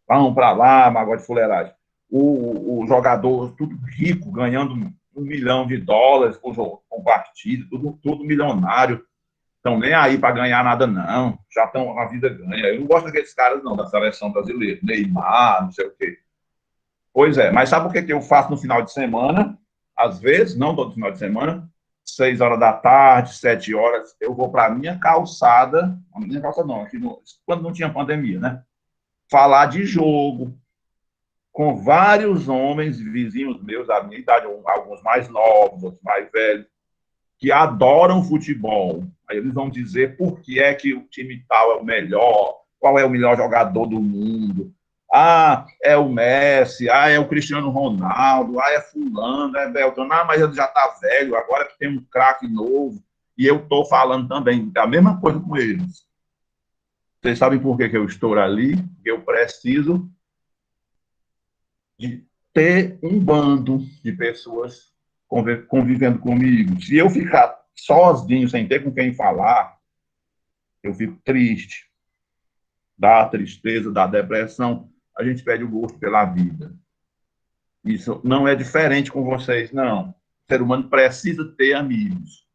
vão para lá, magói de fuleiragem. O jogador, tudo rico, ganhando $1 milhão por jogo, com partida, tudo milionário. Estão nem aí para ganhar nada, não. Já estão na vida ganha. Eu não gosto daqueles caras, não, da seleção brasileira. Neymar, não sei o quê. Pois é, mas sabe o que eu faço no final de semana? Às vezes, não todo final de semana, 6 horas da tarde, 7 horas, eu vou para a minha calçada não, aqui quando não tinha pandemia, né? Falar de jogo com vários homens, vizinhos meus, da minha idade, alguns mais novos, outros mais velhos, que adoram futebol. Aí eles vão dizer por que é que o time tal é o melhor, qual é o melhor jogador do mundo. É o Messi, é o Cristiano Ronaldo, é fulano, é Beltrano, mas ele já está velho, agora que tem um craque novo, e eu estou falando também a mesma coisa com eles. Vocês sabem por que eu estou ali? Porque eu preciso de ter um bando de pessoas convivendo comigo. Se eu ficar sozinho, sem ter com quem falar, eu fico triste. Dá tristeza, dá depressão, a gente perde o gosto pela vida. Isso não é diferente com vocês, não. O ser humano precisa ter amigos.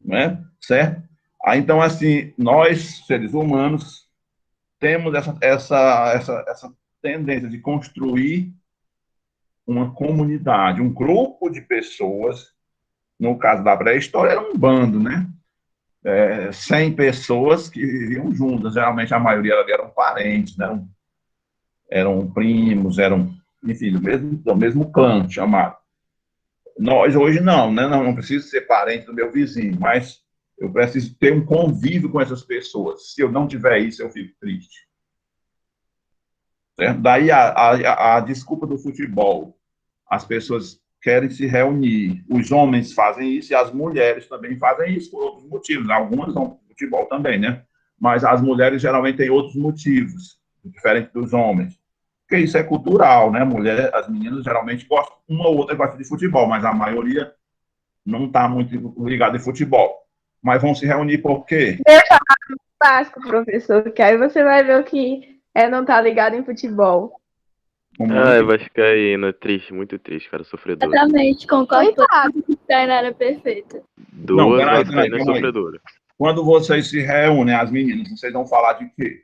Né? Certo? Então, assim, nós, seres humanos, temos essa tendência de construir uma comunidade, um grupo de pessoas. No caso da pré-história, era um bando, né? 100 pessoas que viviam juntas. Geralmente, a maioria eram parentes, né? Eram primos, enfim, do mesmo clã chamado. Nós, hoje, não, né? Não preciso ser parente do meu vizinho, mas eu preciso ter um convívio com essas pessoas. Se eu não tiver isso, eu fico triste. Certo? Daí a desculpa do futebol. As pessoas querem se reunir. Os homens fazem isso e as mulheres também fazem isso por outros motivos. Algumas vão para futebol também, né? Mas as mulheres geralmente têm outros motivos, diferente dos homens. Porque isso é cultural, né? As meninas geralmente gostam, uma ou outra gosta de futebol, mas a maioria não está muito ligada em futebol. Mas vão se reunir por quê? Básico, professor, que aí você vai ver o que não tá ligado em futebol. Vai ficar aí, triste, muito triste, cara, sofredor. Exatamente, concordo com a Tainara perfeita. Duas vascaínas sofredoras. Quando vocês se reúnem, as meninas, vocês vão falar de quê?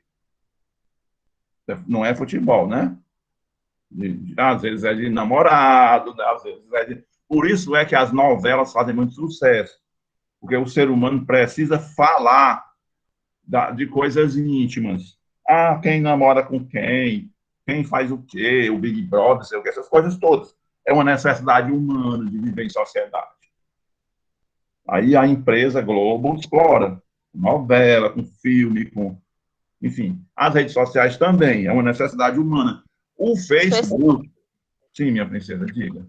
Não é futebol, né? Às vezes é de namorado, às vezes é de... Por isso é que as novelas fazem muito sucesso. Porque o ser humano precisa falar de coisas íntimas. Quem namora com quem faz o quê, o Big Brother, sei o quê, essas coisas todas. É uma necessidade humana de viver em sociedade. Aí a empresa Globo explora, com novela, com filme, enfim, as redes sociais também, é uma necessidade humana. O Facebook... Sim, minha princesa, diga.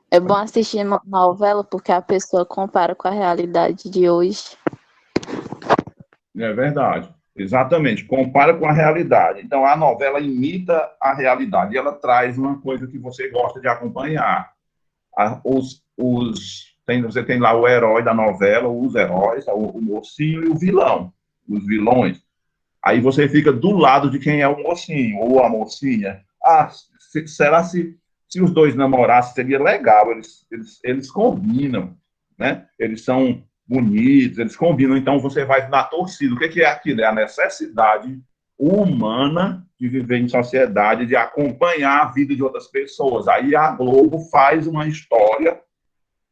É bom assistir novela porque a pessoa compara com a realidade de hoje. É verdade. Exatamente, compara com a realidade. Então, a novela imita a realidade e ela traz uma coisa que você gosta de acompanhar. Você tem lá o herói da novela, os heróis, o mocinho e o vilão, os vilões. Aí você fica do lado de quem é o mocinho ou a mocinha. Será se os dois namorassem, seria legal, eles combinam, né? Eles são bonitos, eles combinam, então você vai na torcida. O que é aquilo? É a necessidade humana de viver em sociedade, de acompanhar a vida de outras pessoas. Aí a Globo faz uma história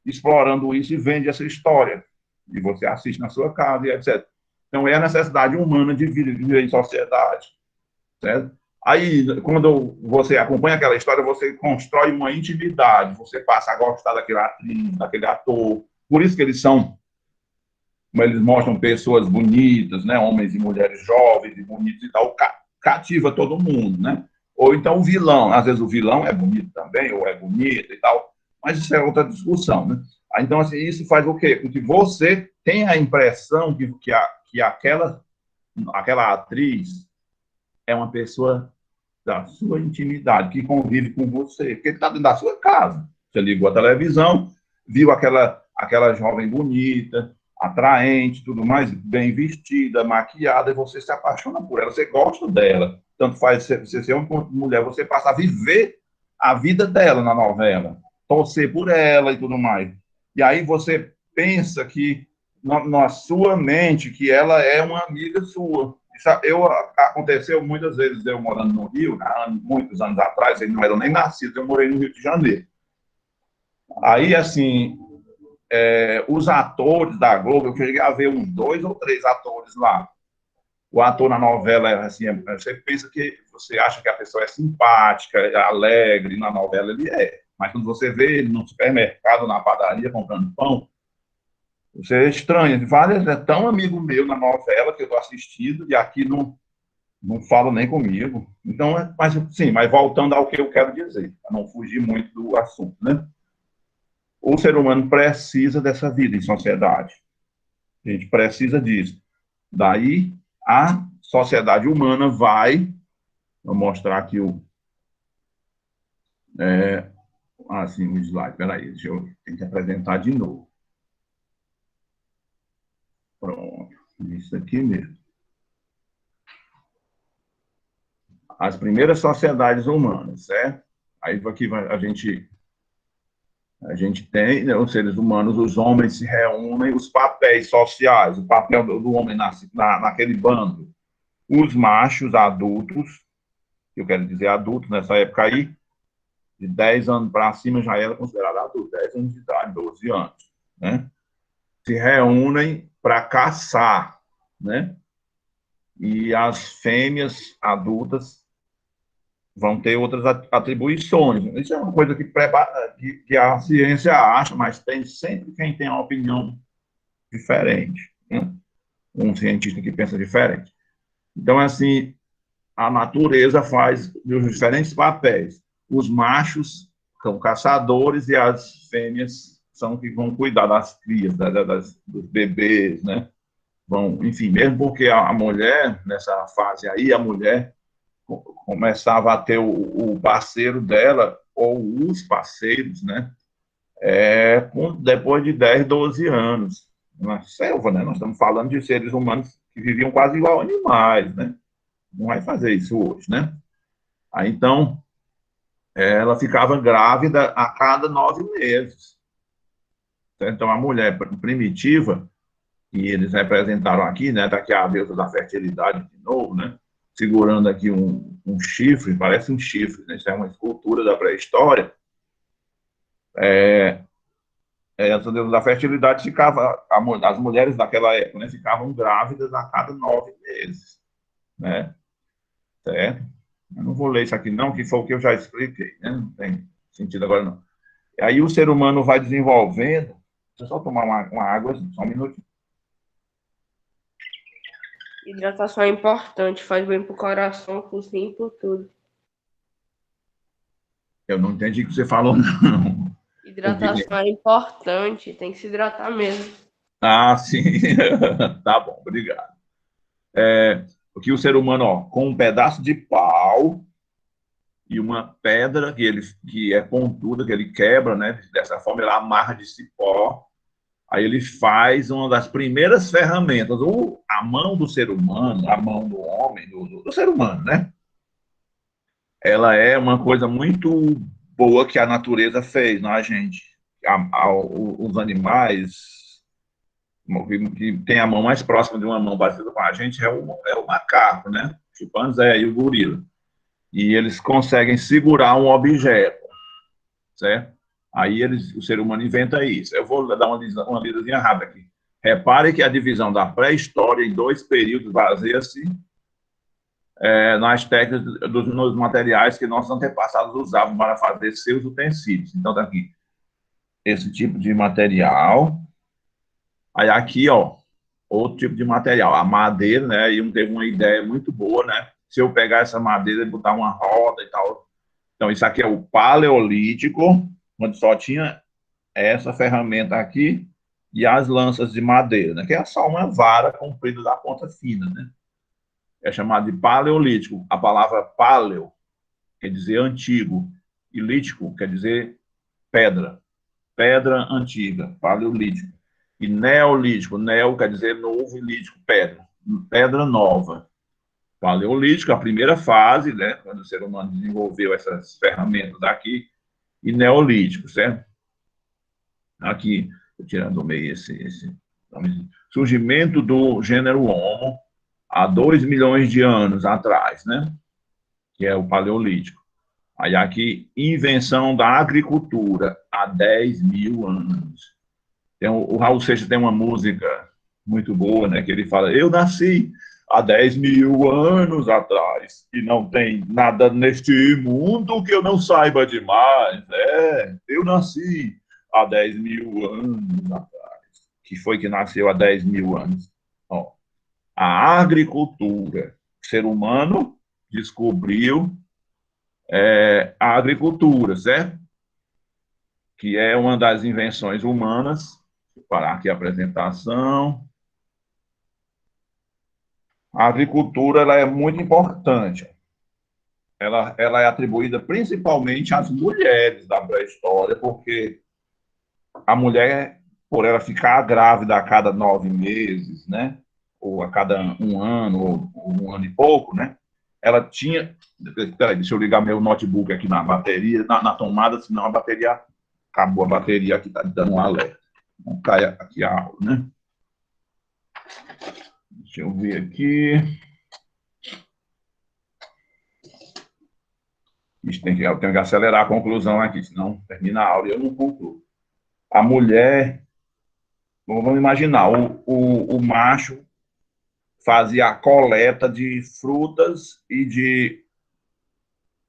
explorando isso e vende essa história. E você assiste na sua casa e etc. Então é a necessidade humana de viver em sociedade, certo? Aí, quando você acompanha aquela história, você constrói uma intimidade, você passa a gostar daquela atriz, daquele ator. Por isso que eles mostram pessoas bonitas, né? Homens e mulheres jovens e bonitos e tal, cativa todo mundo, né? Ou então o vilão, às vezes o vilão é bonito também, ou é bonito e tal, mas isso é outra discussão, né? Então, assim, isso faz o quê? Porque você tem a impressão que aquela atriz é uma pessoa da sua intimidade, que convive com você, porque está dentro da sua casa. Você ligou a televisão, viu aquela jovem bonita, atraente, tudo mais, bem vestida, maquiada, e você se apaixona por ela, você gosta dela. Tanto faz você ser uma mulher, você passa a viver a vida dela na novela, torcer por ela e tudo mais. E aí você pensa que, na sua mente, que ela é uma amiga sua. Aconteceu muitas vezes, eu morando no Rio, muitos anos atrás, eles não eram nem nascidos, eu morei no Rio de Janeiro. Aí, assim, os atores da Globo, eu cheguei a ver uns 2 ou 3 atores lá. O ator na novela, assim, você pensa que, você acha que a pessoa é simpática, é alegre, na novela ele é. Mas quando você vê ele no supermercado, na padaria, comprando pão, você é estranho. Vários é tão amigo meu na novela que eu estou assistindo e aqui não fala nem comigo. Então, mas voltando ao que eu quero dizer, para não fugir muito do assunto, né? O ser humano precisa dessa vida em sociedade. A gente precisa disso. Daí, a sociedade humana vou mostrar aqui o slide. Peraí, tenho que apresentar de novo. Pronto, isso aqui mesmo. As primeiras sociedades humanas, certo? Aí aqui a gente tem, né, os seres humanos, os homens se reúnem, os papéis sociais, o papel do homem naquele bando. Os machos adultos, eu quero dizer adultos nessa época aí, de 10 anos para cima já era considerado adulto, 10 anos de idade, 12 anos, né? Se reúnem para caçar, né? E as fêmeas adultas vão ter outras atribuições. Isso é uma coisa que a ciência acha, mas tem sempre quem tem uma opinião diferente, né? Um cientista que pensa diferente. Então, assim, a natureza faz os diferentes papéis. Os machos são caçadores e as fêmeas são que vão cuidar das crias, dos bebês, né? Enfim, mesmo porque a mulher, nessa fase aí, a mulher começava a ter o parceiro dela, ou os parceiros, né? Depois de 10, 12 anos. Na selva, né? Nós estamos falando de seres humanos que viviam quase igual a animais, né? Não vai fazer isso hoje, né? Aí, então, ela ficava grávida a cada 9 meses. Então, a mulher primitiva, que eles representaram aqui, né? Tá aqui a deusa da fertilidade de novo, né? Segurando aqui um chifre, parece um chifre, né? Isso é uma escultura da pré-história. Essa deusa da fertilidade as mulheres daquela época, né? Ficavam grávidas a cada 9 meses, né? Certo? Eu não vou ler isso aqui não, que foi o que eu já expliquei, né? Não tem sentido agora não. Aí o ser humano vai desenvolvendo. Deixa eu só tomar uma água, só um minuto. Hidratação é importante, faz bem pro coração, pro rim, por tudo. Eu não entendi o que você falou, não. Hidratação é importante, tem que se hidratar mesmo. Ah, sim. Tá bom, obrigado. que o ser humano, ó, com um pedaço de pau e uma pedra que é pontuda, que ele quebra, né? Dessa forma, ele amarra de cipó. Aí ele faz uma das primeiras ferramentas. A mão do ser humano, a mão do homem, do ser humano, né? Ela é uma coisa muito boa que a natureza fez na gente. Os animais que tem a mão mais próxima de uma mão parecida com a gente é o macaco, né? O chimpanzé e o gorila. E eles conseguem segurar um objeto, certo? Aí o ser humano inventa isso. Eu vou dar uma lidazinha rápida aqui. Repare que a divisão da pré-história em 2 períodos baseia-se nas técnicas nos materiais que nossos antepassados usavam para fazer seus utensílios. Então, tá aqui esse tipo de material. Aí aqui, ó, outro tipo de material, a madeira, né? E teve uma ideia muito boa, né? Se eu pegar essa madeira e botar uma roda e tal. Então, isso aqui é o Paleolítico, onde só tinha essa ferramenta aqui e as lanças de madeira, né? Que é só uma vara comprida da ponta fina, né? É chamado de Paleolítico. A palavra paleo quer dizer antigo e lítico quer dizer pedra. Pedra antiga, Paleolítico. E Neolítico, neo quer dizer novo e lítico, pedra. Pedra nova. Paleolítico, a primeira fase, né, quando o ser humano desenvolveu essas ferramentas aqui, e Neolítico, certo? Aqui, tirando do meio esse surgimento do gênero Homo há 2 milhões de anos atrás, né? Que é o Paleolítico. Aí aqui, invenção da agricultura há 10 mil anos. O Raul Seixas tem uma música muito boa, né? Que ele fala, eu nasci há 10 mil anos atrás e não tem nada neste mundo que eu não saiba demais. Eu nasci há 10 mil anos atrás. Que foi que nasceu há 10 mil anos? Ó, a agricultura. O ser humano descobriu a agricultura, certo? Que é uma das invenções humanas. Vou parar aqui a apresentação. A agricultura ela é muito importante. Ela é atribuída principalmente às mulheres da pré-história, porque a mulher, por ela ficar grávida a cada 9 meses, né? Ou a cada 1 ano, ou 1 ano e pouco, né? Ela tinha... Peraí, deixa eu ligar meu notebook aqui na bateria, na tomada, senão a bateria... Acabou a bateria aqui, está dando um alerta. Não cai aqui a aula, né? Deixa eu ver aqui. Eu tenho que acelerar a conclusão aqui, senão termina a aula e eu não concluo. A mulher, vamos imaginar, o macho fazia a coleta de frutas e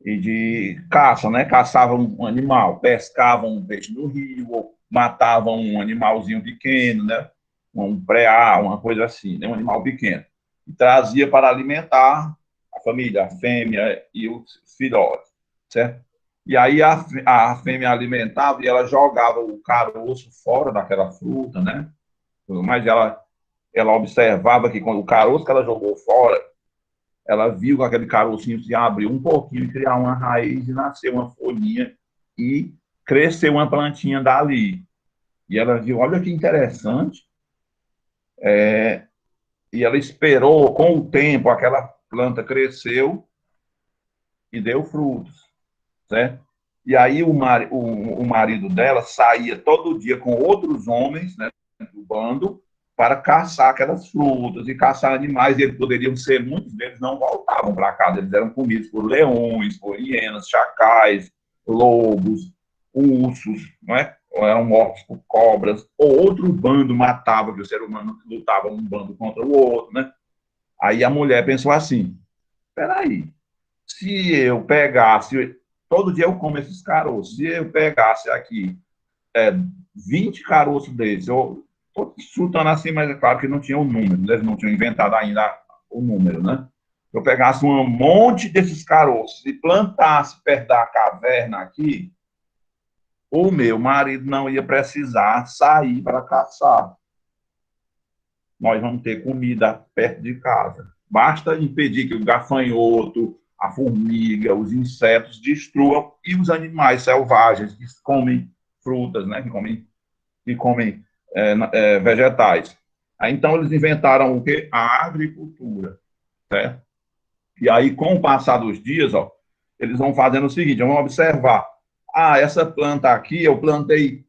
de caça, né? Caçava um animal, pescava um peixe no rio, ou matava um animalzinho pequeno, né? Um preá, uma coisa assim, né? Um animal pequeno. E trazia para alimentar a família, a fêmea e os filhotes, certo? E aí a fêmea alimentava e ela jogava o caroço fora daquela fruta, né? Mas ela observava que quando o caroço que ela jogou fora, ela viu que aquele carocinho se abrir um pouquinho, criar uma raiz e nascer uma folhinha e crescer uma plantinha dali. E ela viu, olha que interessante, e ela esperou, com o tempo, aquela planta cresceu e deu frutos, certo? E aí o marido dela saía todo dia com outros homens, né, do bando, para caçar aquelas frutas e caçar animais, e eles poderiam ser, muitos deles não voltavam para casa, eles eram comidos por leões, por hienas, chacais, lobos, ursos, não é? Ou eram mortos por cobras, ou outro bando matava, que o ser humano lutava um bando contra o outro, né? Aí a mulher pensou assim, peraí, se eu pegasse, todo dia eu como esses caroços, se eu pegasse aqui 20 caroços desses, eu estou chutando assim, mas é claro que não tinha o número, eles não tinham inventado ainda o número, né? Se eu pegasse um monte desses caroços e plantasse perto da caverna aqui, o meu marido não ia precisar sair para caçar. nós vamos ter comida perto de casa. Basta impedir que o gafanhoto, a formiga, os insetos destruam e os animais selvagens que comem frutas, né, que comem vegetais. Aí, então, eles inventaram o quê? A agricultura, certo? E aí, com o passar dos dias, ó, eles vão fazendo o seguinte, vão observar, essa planta aqui, eu plantei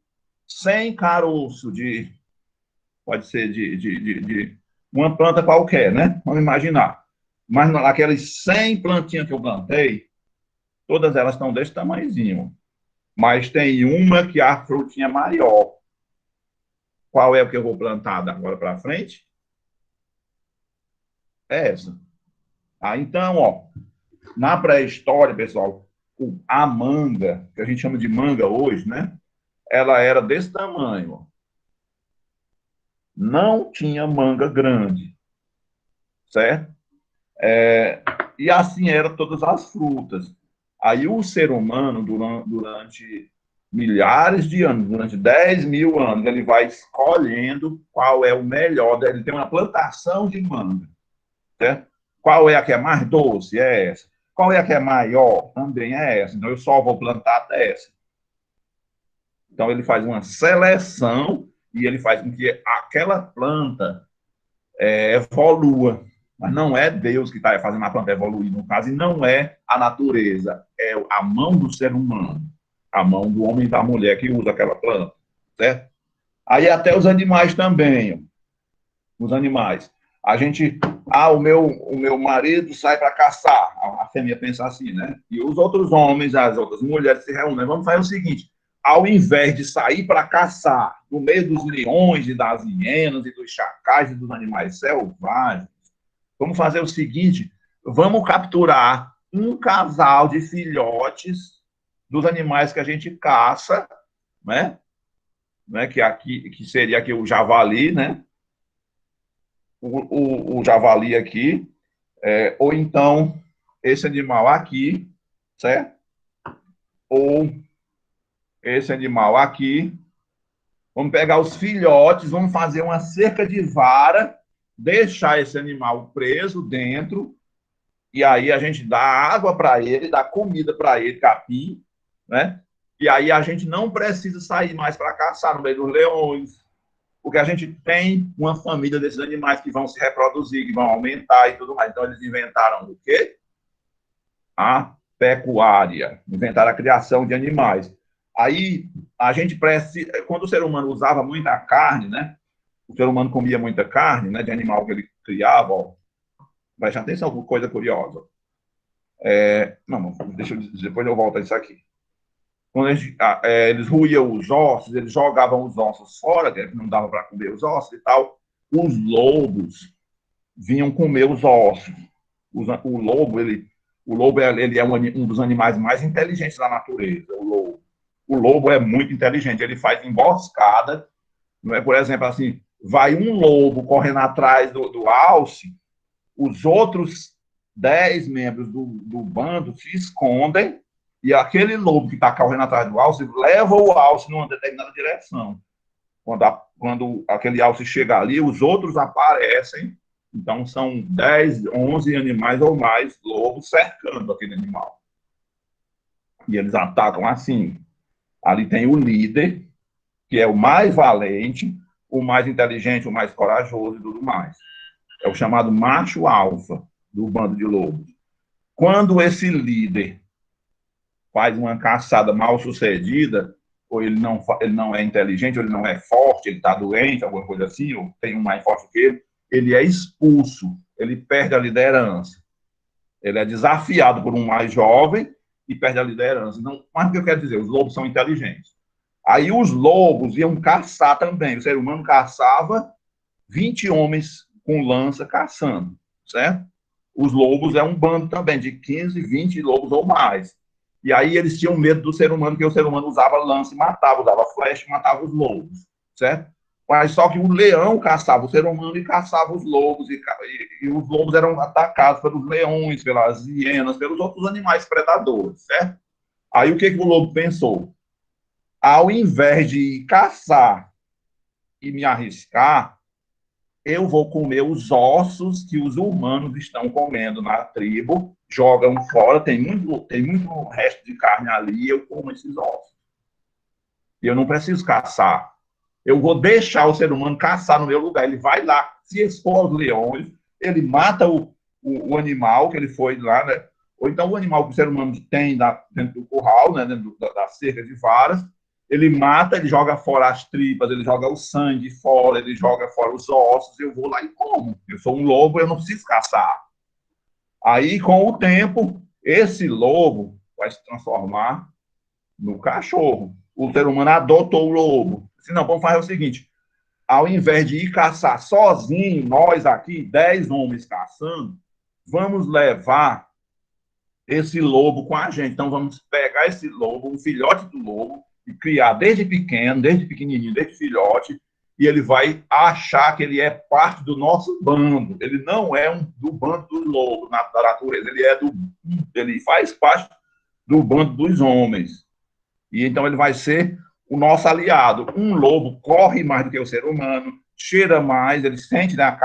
100 caroços pode ser de uma planta qualquer, né? Vamos imaginar. Mas aquelas 100 plantinhas que eu plantei, todas elas estão desse tamanhozinho. Mas tem uma que a frutinha é maior. Qual é o que eu vou plantar agora para frente? É essa. Então, ó, na pré-história, pessoal, a manga, que a gente chama de manga hoje, né? Ela era desse tamanho, ó. Não tinha manga grande, certo? E assim eram todas as frutas. Aí o ser humano, durante milhares de anos, durante 10 mil anos, ele vai escolhendo qual é o melhor. Ele tem uma plantação de manga, certo? Qual é a que é mais doce? É essa. Qual é a que é maior? Também é essa. Então eu só vou plantar dessa. Então ele faz uma seleção e ele faz com que aquela planta evolua. Mas não é Deus que está fazendo a planta evoluir, no caso, e não é a natureza, é a mão do ser humano, a mão do homem e da mulher que usa aquela planta, certo? Aí até os animais também, os animais. A gente, o meu marido sai para caçar, a fêmea pensa assim, né? E os outros homens, as outras mulheres se reúnem, vamos fazer o seguinte, ao invés de sair para caçar no meio dos leões e das hienas e dos chacais e dos animais selvagens, vamos fazer o seguinte, vamos capturar um casal de filhotes dos animais que a gente caça, né? Que seria aqui o javali, né? O javali aqui, ou então esse animal aqui, certo? Ou esse animal aqui. Vamos pegar os filhotes, vamos fazer uma cerca de vara, deixar esse animal preso dentro, e aí a gente dá água para ele, dá comida para ele, capim, né? E aí a gente não precisa sair mais para caçar no meio dos leões, porque a gente tem uma família desses animais que vão se reproduzir, que vão aumentar e tudo mais. Então eles inventaram o quê? A pecuária, inventaram a criação de animais. Aí a gente precisa, quando o ser humano usava muita carne, né? O ser humano comia muita carne, né? De animal que ele criava, ó. Preste atenção, coisa curiosa. Não, deixa eu dizer, depois eu volto a isso aqui. Quando eles roíam os ossos, eles jogavam os ossos fora, que não dava para comer os ossos e tal. Os lobos vinham comer os ossos. O lobo, ele é um dos animais mais inteligentes da natureza, o lobo. O lobo é muito inteligente, ele faz emboscada, não é? Por exemplo, assim, vai um lobo correndo atrás do alce, os outros 10 membros do bando se escondem e aquele lobo que está correndo atrás do alce leva o alce numa determinada direção. Quando aquele alce chega ali, os outros aparecem. Então, são 10, 11 animais ou mais lobos cercando aquele animal. E eles atacam assim. Ali tem o líder, que é o mais valente, o mais inteligente, o mais corajoso e tudo mais. É o chamado macho alfa do bando de lobos. Quando esse líder faz uma caçada mal sucedida, ou ele não é inteligente, ou ele não é forte, ele está doente, alguma coisa assim, ou tem um mais forte que ele é expulso, ele perde a liderança. Ele é desafiado por um mais jovem e perde a liderança. Então, mas o que eu quero dizer? Os lobos são inteligentes. Aí os lobos iam caçar também. O ser humano caçava 20 homens com lança caçando, certo? Os lobos é um bando também de 15, 20 lobos ou mais. E aí eles tinham medo do ser humano, porque o ser humano usava lança e matava, usava flecha e matava os lobos, certo? Mas só que o leão caçava o ser humano e caçava os lobos, e os lobos eram atacados pelos leões, pelas hienas, pelos outros animais predadores, certo? Aí o que o lobo pensou? Ao invés de caçar e me arriscar, eu vou comer os ossos que os humanos estão comendo na tribo, jogam fora, tem muito resto de carne ali, eu como esses ossos. E eu não preciso caçar. Eu vou deixar o ser humano caçar no meu lugar. Ele vai lá, se expor aos leões, ele mata o animal que ele foi lá, né? Ou então o animal que o ser humano tem dentro do curral, né? Dentro da cerca de varas, ele mata, ele joga fora as tripas, ele joga o sangue fora, ele joga fora os ossos, eu vou lá e como. Eu sou um lobo, eu não preciso caçar. Aí, com o tempo, esse lobo vai se transformar no cachorro. O ser humano adotou o lobo. Se não, vamos fazer o seguinte, ao invés de ir caçar sozinho, nós aqui, 10 homens caçando, vamos levar esse lobo com a gente. Então, vamos pegar esse lobo, um filhote do lobo, e criar desde pequeno, desde pequenininho, desde filhote, e ele vai achar que ele é parte do nosso bando. Ele não é do bando do lobo, da natureza. Ele faz parte do bando dos homens. E então ele vai ser o nosso aliado. Um lobo corre mais do que o ser humano, cheira mais, ele sente, né,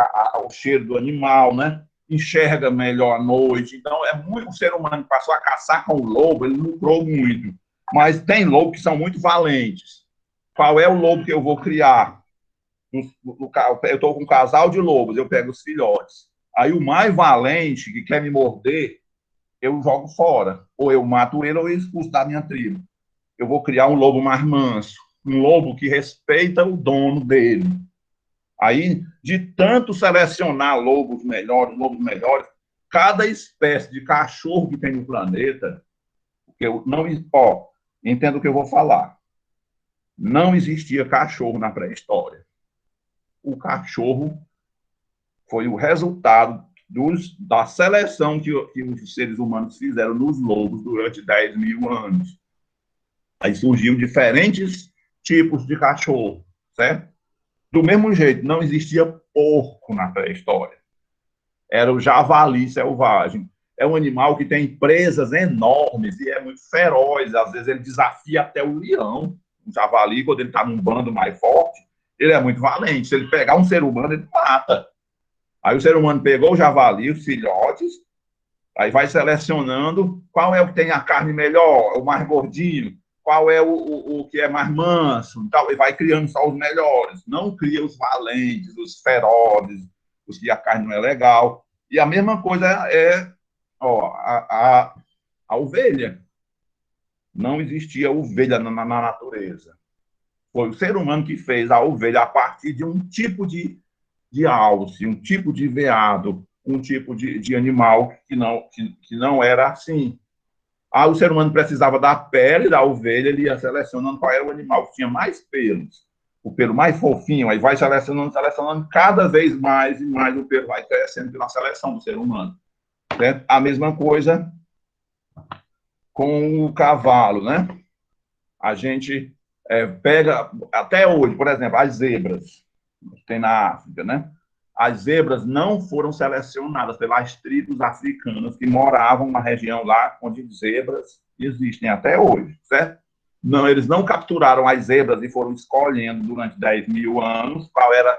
o cheiro do animal, né? Enxerga melhor à noite. Então, o ser humano que passou a caçar com o lobo, ele lucrou muito. Mas tem lobos que são muito valentes. Qual é o lobo que eu vou criar? Eu estou com um casal de lobos, eu pego os filhotes. Aí o mais valente, que quer me morder, eu jogo fora. Ou eu mato ele, ou eu expulso da minha tribo. Eu vou criar um lobo mais manso. Um lobo que respeita o dono dele. Aí, de tanto selecionar lobos melhores, cada espécie de cachorro que tem no planeta, eu não, entendo o que eu vou falar. Não existia cachorro na pré-história. O cachorro foi o resultado da seleção que os seres humanos fizeram nos lobos durante 10 mil anos. Aí surgiam diferentes tipos de cachorro, certo? Do mesmo jeito, não existia porco na pré-história. Era o javali selvagem. É um animal que tem presas enormes e é muito feroz. Às vezes ele desafia até o leão. O javali, quando ele está num bando mais forte, ele é muito valente. Se ele pegar um ser humano, ele mata. Aí o ser humano pegou o javali, os filhotes, aí vai selecionando qual é o que tem a carne melhor, o mais gordinho, qual é o que é mais manso, e vai criando só os melhores. Não cria os valentes, os ferozes, os que a carne não é legal. E a mesma coisa é a ovelha. Não existia ovelha na natureza. Foi o ser humano que fez a ovelha a partir de um tipo de alce, um tipo de veado, um tipo de animal que não era assim. O ser humano precisava da pele da ovelha, ele ia selecionando qual era o animal que tinha mais pelos, o pelo mais fofinho, aí vai selecionando, cada vez mais e mais o pelo vai crescendo pela seleção do ser humano. Certo? A mesma coisa com o cavalo, né? A gente pega, até hoje, por exemplo, as zebras, tem na África, né? As zebras não foram selecionadas pelas tribos africanas que moravam na região lá onde zebras existem até hoje, certo? Não, eles não capturaram as zebras e foram escolhendo durante 10 mil anos qual era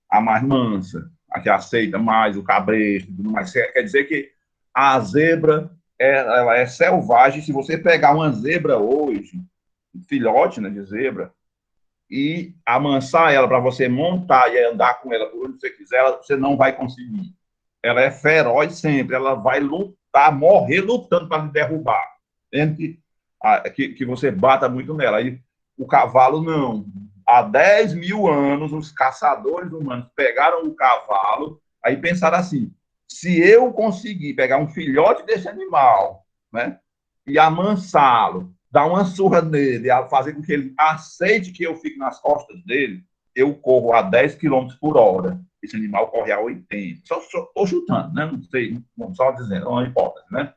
a mais mansa, a que aceita mais o cabresto e tudo mais. Quer dizer que a zebra ela é selvagem. Se você pegar uma zebra hoje, filhote, né, de zebra, e amansar ela para você montar e andar com ela por onde você quiser, você não vai conseguir. Ela é feroz sempre, ela vai lutar, morrer lutando para lhe derrubar. Que você bata muito nela. Aí o cavalo não. Há 10 mil anos, os caçadores humanos pegaram o cavalo, aí pensaram assim, se eu conseguir pegar um filhote desse animal, né, e amansá-lo, dar uma surra nele, fazer com que ele aceite que eu fique nas costas dele, eu corro a 10 km por hora. Esse animal corre a 80. Só estou chutando, né? Não sei, só dizendo, não importa, né?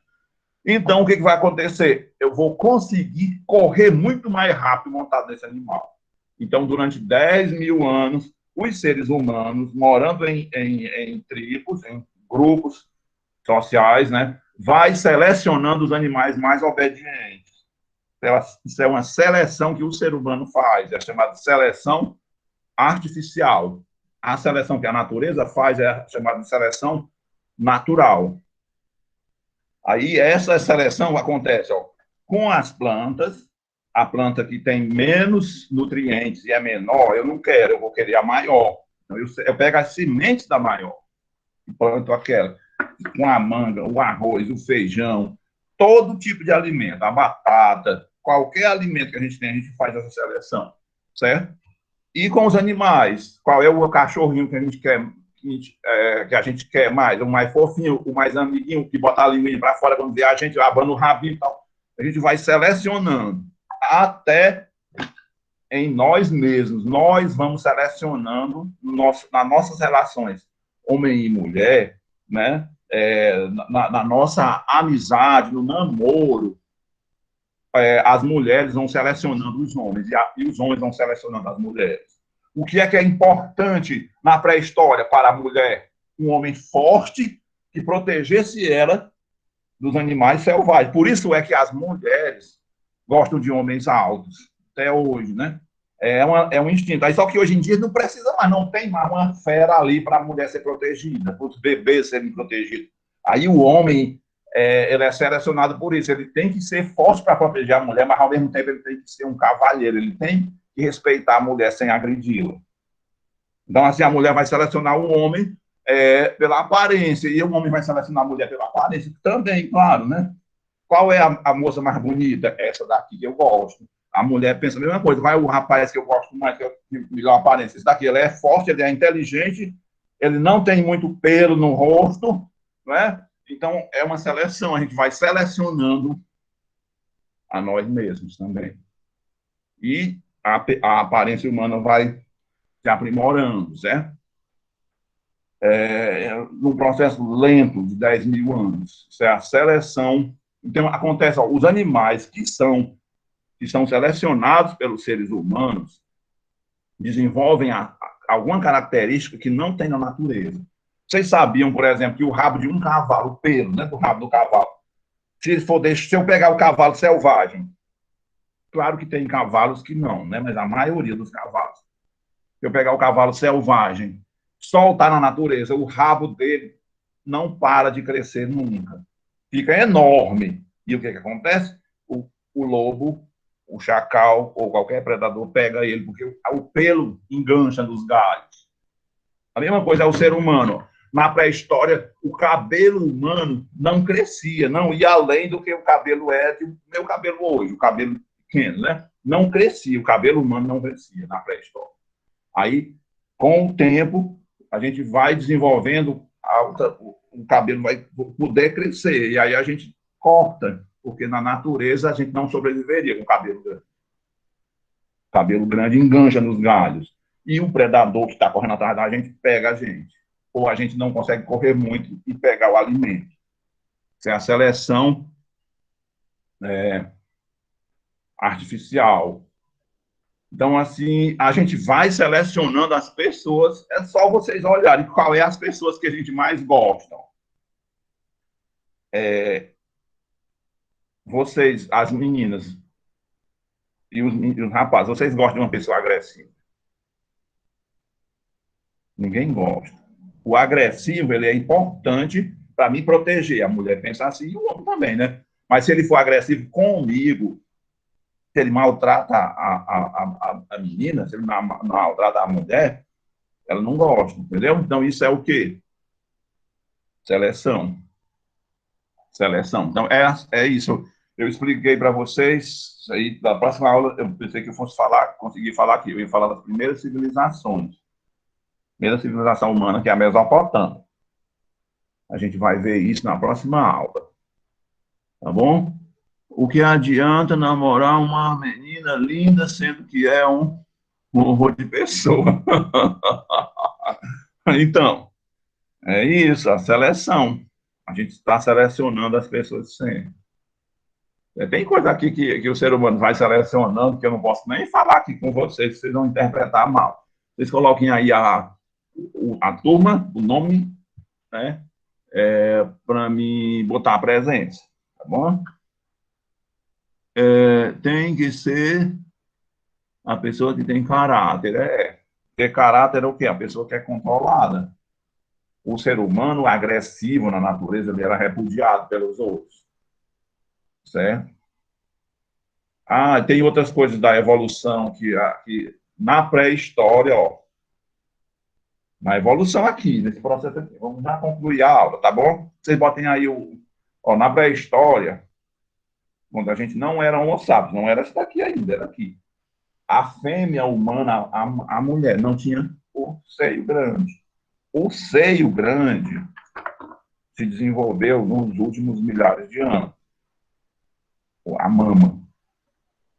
Então, o que vai acontecer? Eu vou conseguir correr muito mais rápido montado nesse animal. Então, durante 10 mil anos, os seres humanos, morando em tribos, em grupos sociais, né, vai selecionando os animais mais obedientes. Isso é uma seleção que o ser humano faz, é chamada seleção artificial. A seleção que a natureza faz é chamada de seleção natural. Aí essa seleção acontece com as plantas, a planta que tem menos nutrientes e é menor, eu não quero, eu vou querer a maior. Então, eu pego as sementes da maior e planto aquela. Com a manga, o arroz, o feijão, todo tipo de alimento, a batata, qualquer alimento que a gente faz essa seleção, certo? E com os animais, qual é o cachorrinho que a gente quer, que a gente quer mais? O mais fofinho, o mais amiguinho, que bota a linguinha para fora quando vê a gente, abana o rabinho e tal. A gente vai selecionando até em nós mesmos. Nós vamos selecionando nas nossas relações, homem e mulher, né? Na nossa amizade, no namoro, as mulheres vão selecionando os homens e os homens vão selecionando as mulheres. O que é importante na pré-história para a mulher? Um homem forte que protegesse ela dos animais selvagens. Por isso é que as mulheres gostam de homens altos, até hoje, né? É um instinto. Aí, só que hoje em dia não precisa mais, não tem mais uma fera ali para a mulher ser protegida, para os bebês serem protegidos. Aí o homem, ele é selecionado por isso, ele tem que ser forte para proteger a mulher, mas ao mesmo tempo ele tem que ser um cavalheiro, ele tem que respeitar a mulher sem agredi-la. Então, assim, a mulher vai selecionar o homem pela aparência, e o homem vai selecionar a mulher pela aparência também, claro, né? Qual é a moça mais bonita? Essa daqui que eu gosto. A mulher pensa a mesma coisa. Vai o rapaz que eu gosto mais, que é melhor aparência. Esse daqui, ele é forte, ele é inteligente, ele não tem muito pelo no rosto, não é? Então, é uma seleção. A gente vai selecionando a nós mesmos também. E a aparência humana vai se aprimorando, certo? Num processo lento de 10 mil anos. Isso é a seleção. Então, acontece, os animais que são selecionados pelos seres humanos desenvolvem alguma característica que não tem na natureza. Vocês sabiam, por exemplo, que o rabo de um cavalo, o pelo, né, do rabo do cavalo, se eu pegar o cavalo selvagem, claro que tem cavalos que não, né, mas a maioria dos cavalos, se eu pegar o cavalo selvagem, soltar na natureza, o rabo dele não para de crescer nunca. Fica enorme. E o que acontece? O lobo, o chacal ou qualquer predador pega ele, porque o pelo engancha nos galhos. A mesma coisa é o ser humano. Na pré-história, o cabelo humano não crescia, não ia além do que o cabelo do meu cabelo hoje, o cabelo pequeno, né? Não crescia, o cabelo humano não crescia na pré-história. Aí, com o tempo, a gente vai desenvolvendo, o cabelo vai poder crescer, e aí a gente corta, porque na natureza a gente não sobreviveria com cabelo grande. O cabelo grande engancha nos galhos. E o predador que está correndo atrás da gente pega a gente. Ou a gente não consegue correr muito e pegar o alimento. Isso é a seleção artificial. Então, assim, a gente vai selecionando as pessoas, é só vocês olharem qual é as pessoas que a gente mais gosta. Vocês, as meninas e os rapazes, vocês gostam de uma pessoa agressiva? Ninguém gosta. O agressivo, ele é importante para me proteger. A mulher pensa assim, e o homem também, né? Mas se ele for agressivo comigo, se ele maltrata a menina, se ele maltrata a mulher, ela não gosta, entendeu? Então, isso é o quê? Seleção. Então, é isso. Eu expliquei para vocês, aí, da próxima aula, eu pensei que eu fosse conseguir falar aqui. Eu ia falar das primeiras civilizações. Primeira civilização humana, que é a Mesopotâmia. A gente vai ver isso na próxima aula. Tá bom? O que adianta namorar uma menina linda, sendo que é um horror de pessoa? Então, é isso, a seleção. A gente está selecionando as pessoas sempre. Tem coisa aqui que o ser humano vai selecionando, que eu não posso nem falar aqui com vocês vão interpretar mal. Vocês coloquem aí a turma, o nome, né, para me botar a presença, tá bom? Tem que ser a pessoa que tem caráter, Porque caráter é o quê? A pessoa que é controlada. O ser humano agressivo na natureza, ele era repudiado pelos outros. Certo? Ah, tem outras coisas da evolução que na pré-história, ó, na evolução aqui, nesse processo aqui, vamos já concluir a aula, tá bom? Vocês botem aí na pré-história, quando a gente não era homo sapiens, não era essa daqui ainda, era aqui. A fêmea humana, a mulher, não tinha o seio grande. O seio grande se desenvolveu nos últimos milhares de anos. A mama.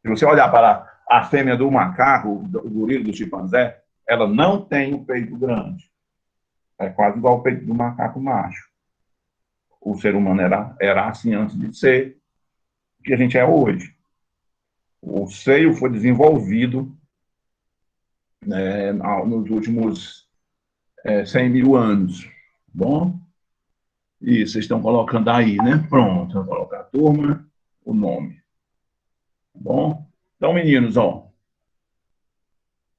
Se você olhar para a fêmea do macaco, o gorila, do chimpanzé, ela não tem o peito grande. É quase igual ao peito do macaco macho. O ser humano era assim antes de ser o que a gente é hoje. O seio foi desenvolvido nos últimos 100 mil anos. Bom? E vocês estão colocando aí, né? Pronto, vou colocar a turma, o nome. Tá bom? Então, meninos, ó.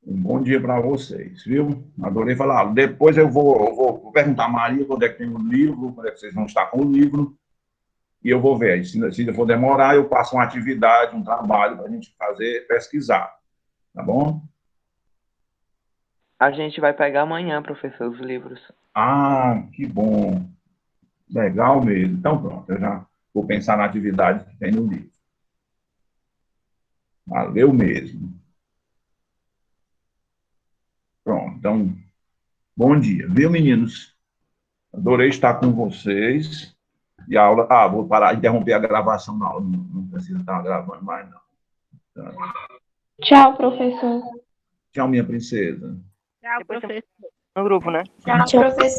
Um bom dia para vocês, viu? Adorei falar. Depois eu vou perguntar a Maria quando é que tem o livro, quando é que vocês vão estar com o livro, e eu vou ver. Se for demorar, eu passo uma atividade, um trabalho para a gente fazer, pesquisar. Tá bom? A gente vai pegar amanhã, professor, os livros. Ah, que bom. Legal mesmo. Então, pronto, eu já vou pensar na atividade que tem no livro. Valeu mesmo. Pronto, então, bom dia. Viu, meninos? Adorei estar com vocês. E a aula... Ah, vou parar, interromper a gravação da aula. Não precisa estar gravando mais, não. Tá. Tchau, professor. Tchau, minha princesa. Tchau, professor. No grupo, né? Tchau, professor.